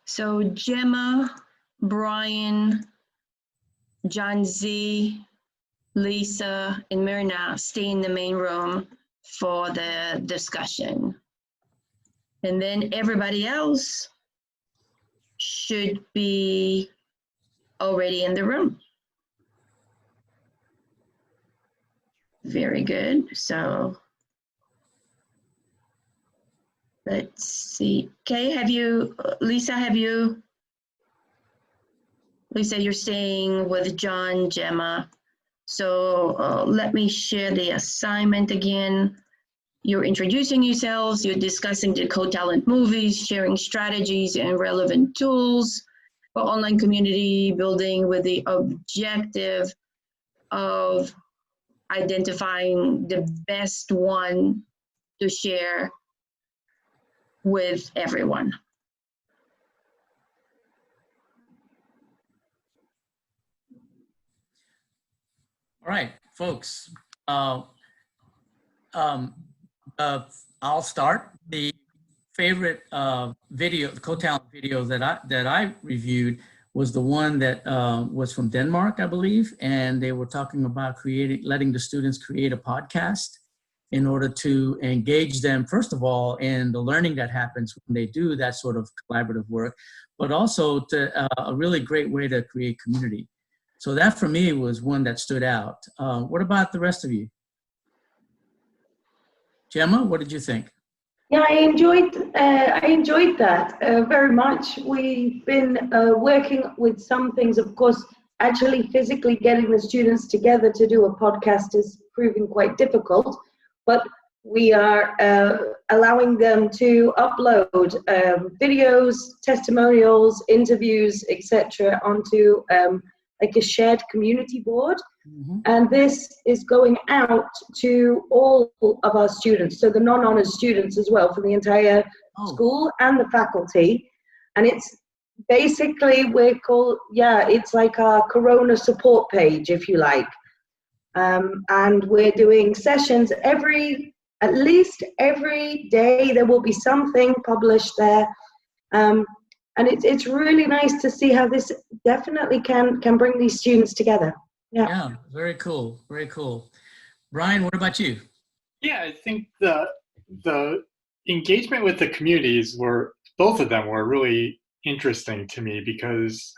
Speaker 3: So Gemma, Brian, John Z, Lisa, and Myrna stay in the main room for the discussion. And then everybody else should be already in the room. Very good. So let's see. Kay, Lisa, Lisa, you're staying with John, Gemma. So let me share the assignment again. You're introducing yourselves, you're discussing the co-talent movies, sharing strategies and relevant tools for online community building with the objective of identifying the best one to share with everyone.
Speaker 8: All right, folks. I'll start. The favorite video, the co-talent video that I reviewed was the one that was from Denmark, I believe, and they were talking about letting the students create a podcast in order to engage them, first of all, in the learning that happens when they do that sort of collaborative work, but also to a really great way to create community. So that for me was one that stood out. What about the rest of you? Gemma, what did you think?
Speaker 10: Yeah, I enjoyed that very much. We've been working with some things, of course. Actually, physically getting the students together to do a podcast is proving quite difficult, but we are allowing them to upload videos, testimonials, interviews, etc., onto like a shared community board. Mm-hmm. And this is going out to all of our students, so the non-honors students as well, for the entire school and the faculty. And it's basically, it's like our Corona support page, if you like. And we're doing sessions at least every day. There will be something published there. And it's really nice to see how this definitely can bring these students together.
Speaker 8: Yeah, very cool, very cool. Brian, what about you?
Speaker 11: Yeah, I think the engagement with the communities both of them were really interesting to me, because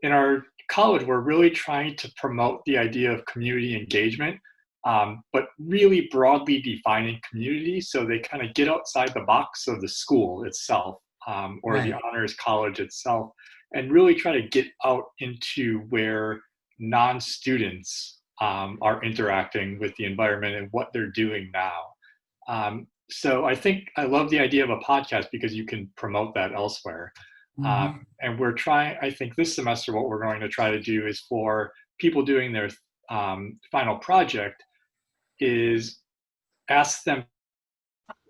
Speaker 11: in our college, we're really trying to promote the idea of community engagement, but really broadly defining community, so they kind of get outside the box of the school itself, or right. The honors college itself, and really try to get out into where non-students are interacting with the environment and what they're doing now. So I think I love the idea of a podcast because you can promote that elsewhere. Mm-hmm. And we're trying, I think this semester, what we're going to try to do is for people doing their final project is ask them.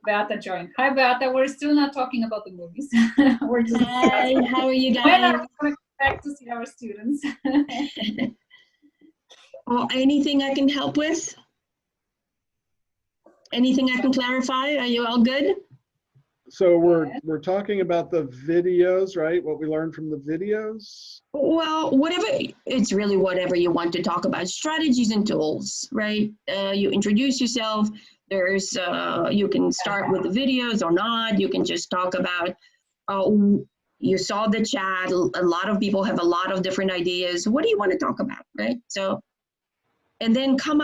Speaker 12: Beata joined. Hi, Beata. We're still not talking about the movies. We're just
Speaker 3: Hi, how are you guys?
Speaker 12: When are we going to back to see our students?
Speaker 3: Well, anything I can help with? Anything I can clarify? Are you all good?
Speaker 6: So we're talking about the videos, right? What we learned from the videos?
Speaker 3: Well, it's really whatever you want to talk about. Strategies and tools, right? You introduce yourself. There's, you can start with the videos or not. You can just talk about, you saw the chat. A lot of people have a lot of different ideas. What do you want to talk about, right? So, and then come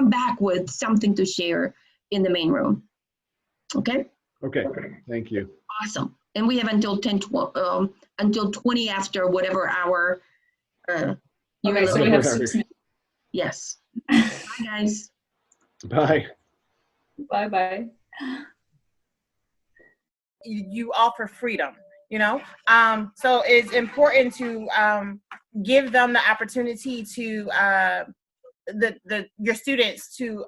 Speaker 3: back with something to share in the main room. Okay?
Speaker 6: Okay, thank you.
Speaker 3: Awesome. And we have until 20 after whatever hour.
Speaker 12: Okay, so we have 6 minutes.
Speaker 3: Yes. Bye, guys.
Speaker 6: Bye.
Speaker 12: Bye-bye.
Speaker 21: You offer freedom, you know? So it's important to give them the opportunity to, your students to,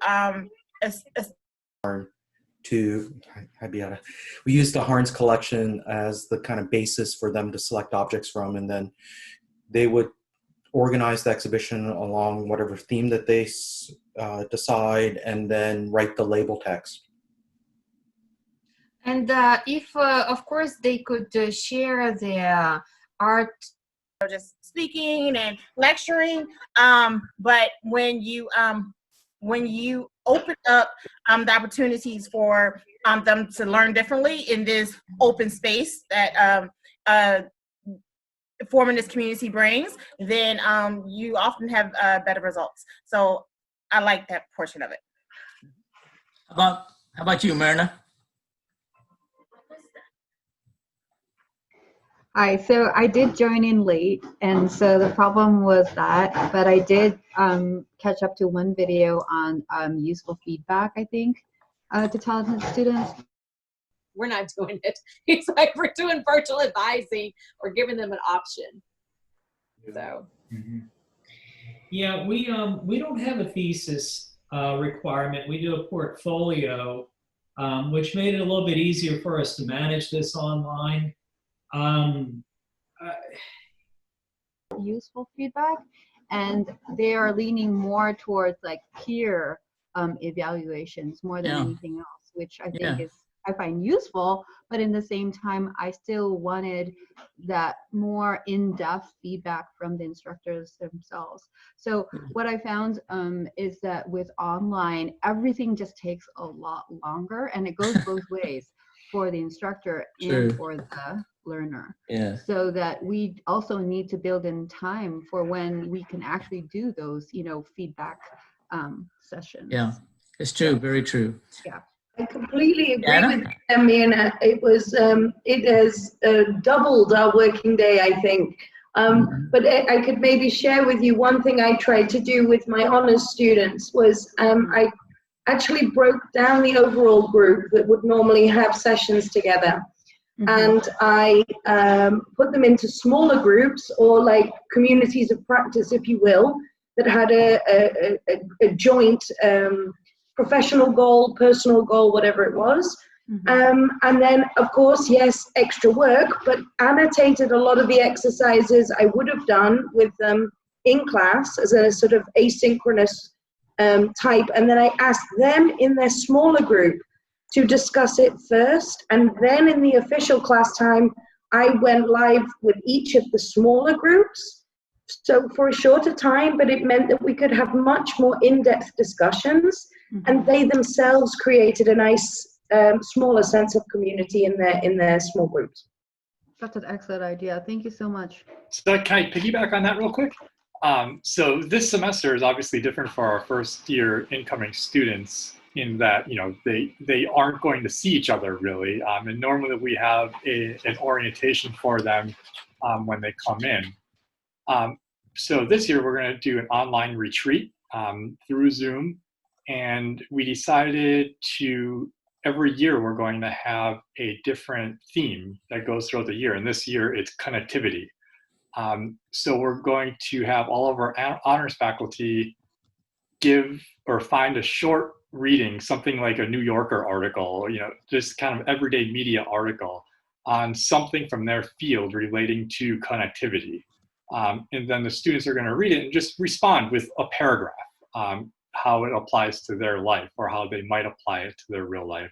Speaker 17: we use the Harns collection as the kind of basis for them to select objects from, and then they would organize the exhibition along whatever theme that they decide, and then write the label text.
Speaker 19: And if, of course, they could share their art,
Speaker 21: just speaking and lecturing, but when you open up the opportunities for them to learn differently in this open space that forming this community brings, then you often have better results. So I like that portion of it.
Speaker 8: How about you, Myrna?
Speaker 1: Hi, so I did join in late, and so the problem was that, but I did catch up to one video on useful feedback, I think, to talented students.
Speaker 4: We're not doing it. It's like we're doing virtual advising or giving them an option. So.
Speaker 15: Yeah, we don't have a thesis requirement. We do a portfolio, which made it a little bit easier for us to manage this online.
Speaker 1: Useful feedback, and they are leaning more towards like peer evaluations more than anything else, which I think is, I find useful, but in the same time I still wanted that more in-depth feedback from the instructors themselves. So what I found is that with online, everything just takes a lot longer, and it goes both ways for the instructor and for the learner. So that we also need to build in time for when we can actually do those, feedback sessions.
Speaker 8: Yeah, it's true, very true.
Speaker 1: Yeah.
Speaker 10: I completely agree
Speaker 8: Anna?
Speaker 10: with Amina. It has doubled our working day, I think. But I could maybe share with you one thing I tried to do with my honors students was I actually broke down the overall group that would normally have sessions together. And I put them into smaller groups, or like communities of practice, if you will, that had a joint professional goal, personal goal, whatever it was. And then, of course, yes, extra work, but annotated a lot of the exercises I would have done with them in class as a sort of asynchronous type. And then I asked them in their smaller group to discuss it first, and then in the official class time, I went live with each of the smaller groups. So for a shorter time, but it meant that we could have much more in-depth discussions, and they themselves created a nice smaller sense of community in their small groups.
Speaker 1: That's an excellent idea. Thank you so much.
Speaker 11: So can I piggyback on that real quick? So this semester is obviously different for our first year incoming students in that, they aren't going to see each other really. And normally we have an orientation for them when they come in. So this year we're going to do an online retreat through Zoom. And we decided to, every year we're going to have a different theme that goes throughout the year. And this year it's connectivity. So we're going to have all of our honors faculty give or find a short reading, something like a New Yorker article, just kind of everyday media article on something from their field relating to connectivity. And then the students are going to read it and just respond with a paragraph, how it applies to their life or how they might apply it to their real life.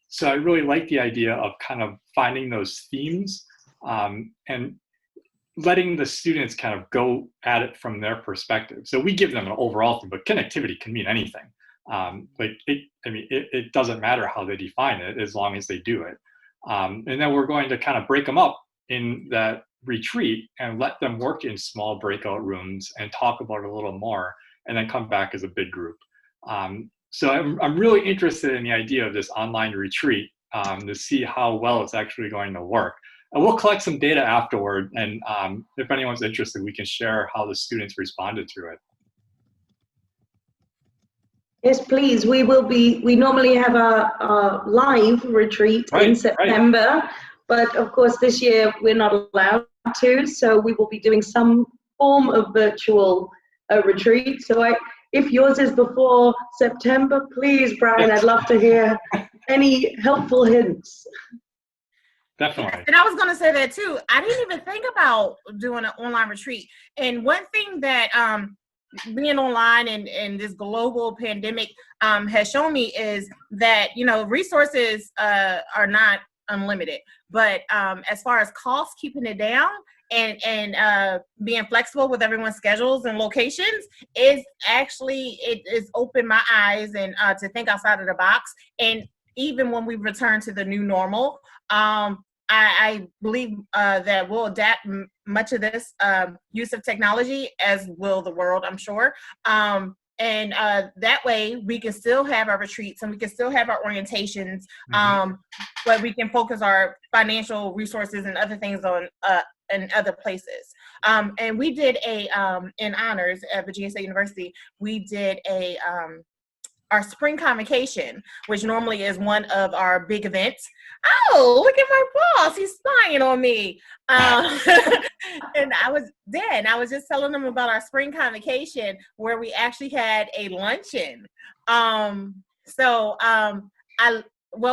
Speaker 11: So I really like the idea of kind of finding those themes and letting the students kind of go at it from their perspective. So we give them an overall thing, but connectivity can mean anything. It doesn't matter how they define it as long as they do it. And then we're going to kind of break them up in that retreat and let them work in small breakout rooms and talk about it a little more, and then come back as a big group. So I'm really interested in the idea of this online retreat to see how well it's actually going to work. And we'll collect some data afterward, and if anyone's interested, we can share how the students responded to it.
Speaker 10: Yes, please. We normally have a live retreat in September, but of course this year we're not allowed to, so we will be doing some form of virtual retreat. So if yours is before September, please, Brian, I'd love to hear any helpful hints.
Speaker 11: Definitely.
Speaker 21: And I was going to say that too. I didn't even think about doing an online retreat. And one thing that being online and this global pandemic has shown me is that, resources are not unlimited. But as far as cost, keeping it down and being flexible with everyone's schedules and locations is actually, it is opened my eyes and to think outside of the box. And even when we return to the new normal, I believe that we'll adapt much of this use of technology, as will the world, I'm sure. And And that way we can still have our retreats and we can still have our orientations, but we can focus our financial resources and other things on in other places. And we did in honors at Virginia State University, we did our spring convocation, which normally is one of our big events. Oh, look at my boss, he's spying on me. And I was just telling them about our spring convocation where we actually had a luncheon.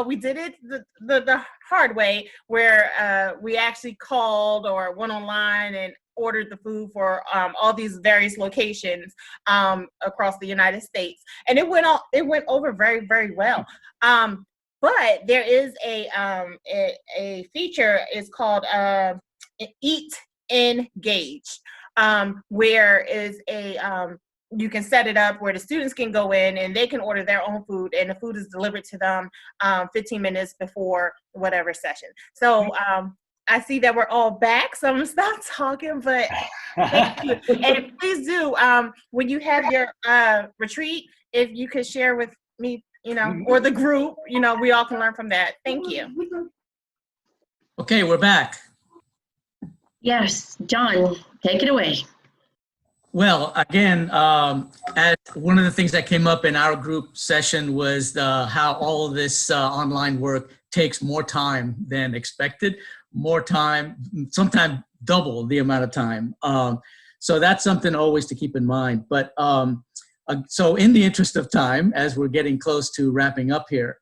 Speaker 21: We did it the hard way, where we actually called or went online and ordered the food for all these various locations across the United States, and it went over very, very well. But there is a feature. It's called Eat Engage, where is you can set it up where the students can go in and they can order their own food, and the food is delivered to them 15 minutes before whatever session. So I see that we're all back, so I'm gonna stop talking, but thank you. And please do, when you have your retreat, if you could share with me, or the group, we all can learn from that. Thank you.
Speaker 8: Okay, we're back.
Speaker 3: Yes, John, take it away.
Speaker 8: Well, again, as one of the things that came up in our group session was how all of this online work takes more time than expected, more time, sometimes double the amount of time. So that's something always to keep in mind. But so in the interest of time, as we're getting close to wrapping up here,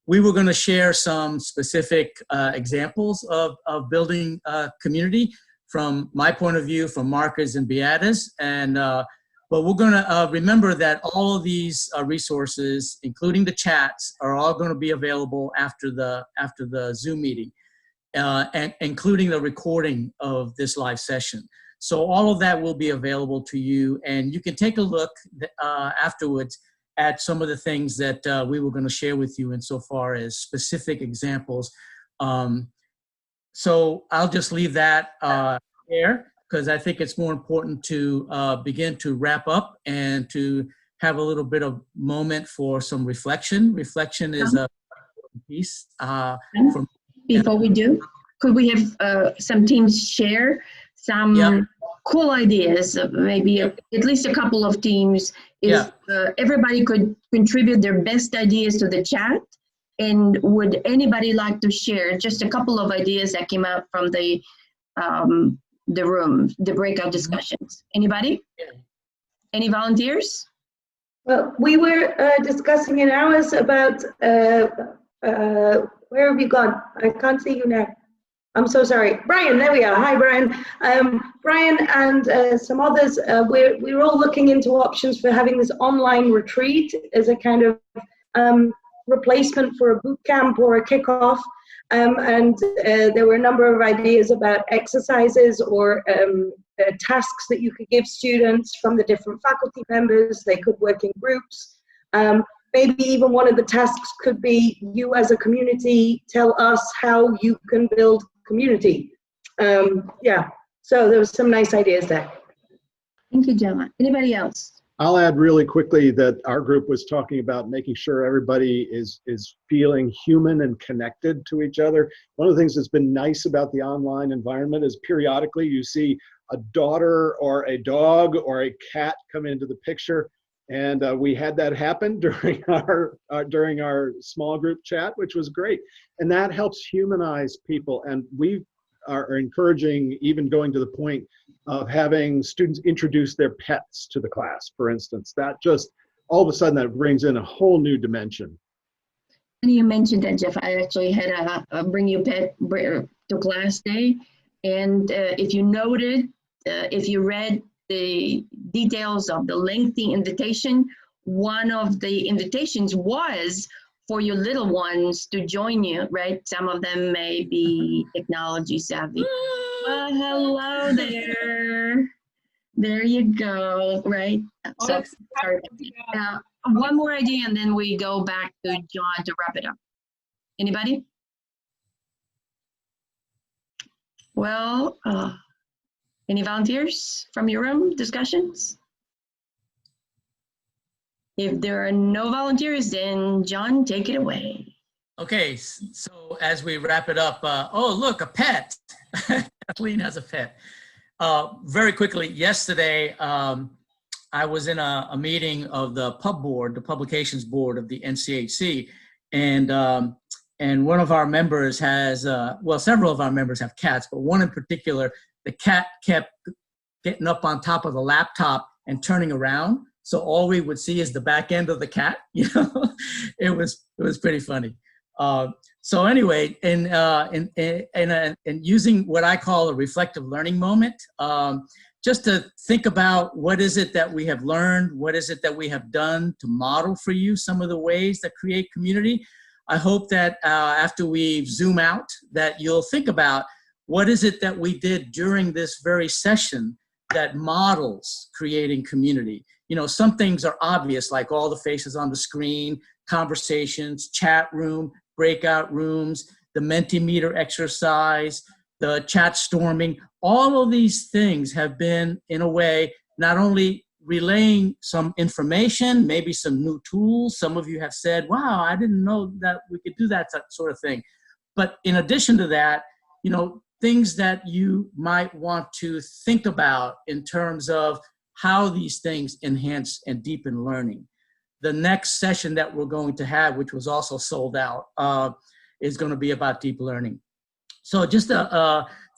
Speaker 8: we were going to share some specific examples of building community from my point of view, from Marcus and Beata's, but we're going to remember that all of these resources, including the chats, are all going to be available after the Zoom meeting, and including the recording of this live session. So all of that will be available to you, and you can take a look afterwards at some of the things that we were going to share with you insofar as specific examples. So I'll just leave that there, because I think it's more important to begin to wrap up and to have a little bit of moment for some reflection. Reflection is a piece.
Speaker 3: Before we do, could we have some teams share some cool ideas? Maybe at least a couple of teams. If everybody could contribute their best ideas to the chat. And would anybody like to share just a couple of ideas that came out from the room, the breakout discussions? Anybody? Any volunteers?
Speaker 10: Well, we were discussing in ours about, where have you gone? I can't see you now. I'm so sorry. Brian, there we are. Hi, Brian. Brian and some others, we're all looking into options for having this online retreat as a kind of replacement for a boot camp or a kickoff, and there were a number of ideas about exercises or tasks that you could give students from the different faculty members. They could work in groups. Maybe even one of the tasks could be, you as a community tell us how you can build community. So there was some nice ideas there.
Speaker 3: Thank you, Gemma. Anybody else?
Speaker 6: I'll add really quickly that our group was talking about making sure everybody is feeling human and connected to each other. One of the things that's been nice about the online environment is periodically you see a daughter or a dog or a cat come into the picture. And we had that happen during our small group chat, which was great. And that helps humanize people. And we are encouraging, even going to the point of having students introduce their pets to the class, for instance. That just, all of a sudden, that brings in a whole new dimension.
Speaker 3: And you mentioned that, Jeff. I actually had a Bring Your Pet to Class Day. And if you noted, if you read the details of the lengthy invitation, one of the invitations was for your little ones to join you, right? Some of them may be technology savvy. Well, hello there. There you go, right? So, sorry. One more idea and then we go back to John to wrap it up. Anybody? Well, any volunteers from your room discussions? If there are no volunteers, then John, take it away.
Speaker 8: Okay, so as we wrap it up, oh, look, a pet. Kathleen has a pet. Very quickly, yesterday, I was in a meeting of the pub board, the publications board of the NCHC, and one of our members has, well, several of our members have cats, but one in particular, the cat kept getting up on top of the laptop and turning around. So all we would see is the back end of the cat. You know, it was pretty funny. So anyway, in using what I call a reflective learning moment, just to think about what is it that we have learned, what is it that we have done to model for you some of the ways that create community. I hope that after we zoom out, that you'll think about what is it that we did during this very session that models creating community. You know, some things are obvious, like all the faces on the screen, conversations, chat room, breakout rooms, the Mentimeter exercise, the chat storming. All of these things have been, in a way, not only relaying some information, maybe some new tools. Some of you have said, wow, I didn't know that we could do that sort of thing. But in addition to that, you know, things that you might want to think about in terms of how these things enhance and deepen learning. The next session that we're going to have, which was also sold out, is going to be about deep learning. So just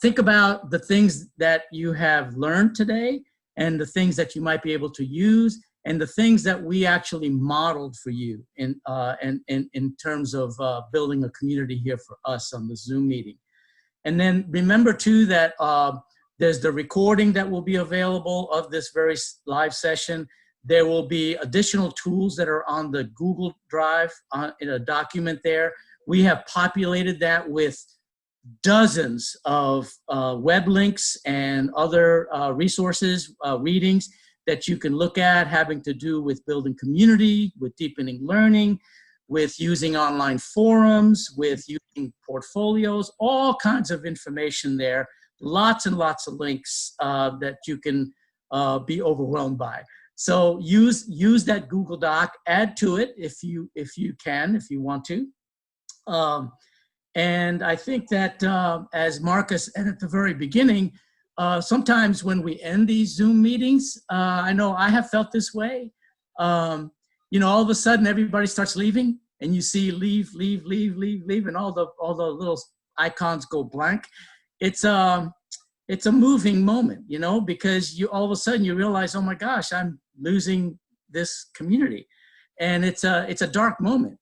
Speaker 8: think about the things that you have learned today and the things that you might be able to use and the things that we actually modeled for you in terms of building a community here for us on the Zoom meeting. And then remember too that there's the recording that will be available of this very live session. There will be additional tools that are on the Google Drive in a document there. We have populated that with dozens of web links and other resources, readings that you can look at having to do with building community, with deepening learning, with using online forums, with using portfolios, all kinds of information there. Lots and lots of links that you can be overwhelmed by. So use that Google Doc, add to it if you can, if you want to. And I think that as Marcus said at the very beginning, sometimes when we end these Zoom meetings, I know I have felt this way. You know, all of a sudden everybody starts leaving and you see leave, leave, leave, leave, leave, and all the little icons go blank. It's a moving moment, you know, because you all of a sudden you realize, oh my gosh, I'm losing this community. And it's a dark moment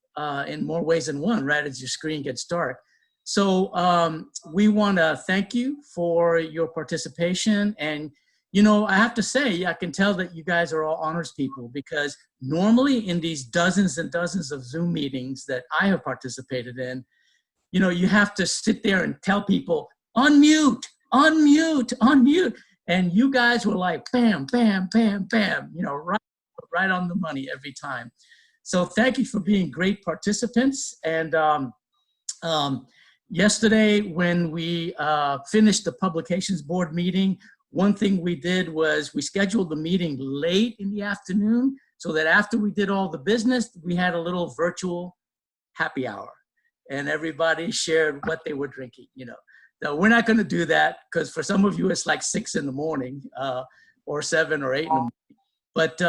Speaker 8: in more ways than one, right, as your screen gets dark. So we want to thank you for your participation. And, you know, I have to say, I can tell that you guys are all honors people, because normally in these dozens and dozens of Zoom meetings that I have participated in, you know, you have to sit there and tell people, unmute, unmute, unmute. And you guys were like, bam, bam, bam, bam, you know, right on the money every time. So thank you for being great participants. And yesterday, when we finished the publications board meeting, one thing we did was we scheduled the meeting late in the afternoon so that after we did all the business, we had a little virtual happy hour and everybody shared what they were drinking, you know. Now, we're not going to do that because for some of you, it's like 6 in the morning or 7 or 8 in the morning. But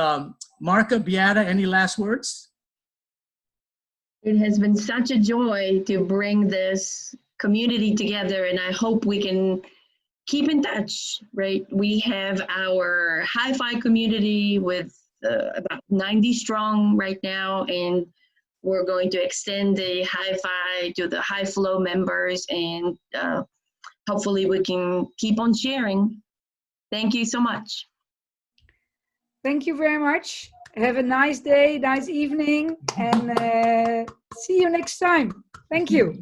Speaker 8: Marca, Beata, any last words?
Speaker 3: It has been such a joy to bring this community together, and I hope we can keep in touch, right? We have our HIFI community with about 90 strong right now, and we're going to extend the HIFI to the HIFLO members, and hopefully we can keep on sharing. Thank you so much.
Speaker 5: Thank you very much. Have a nice day, nice evening, and see you next time. Thank you.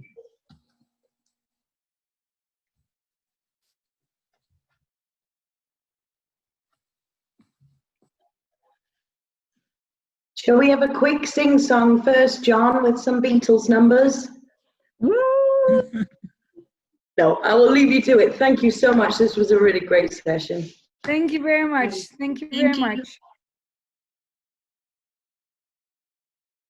Speaker 10: Shall we have a quick sing-song first, John, with some Beatles numbers? Woo! No, I will leave you to it. Thank you so much. This was a really great session.
Speaker 5: Thank you very much. Thank you very much.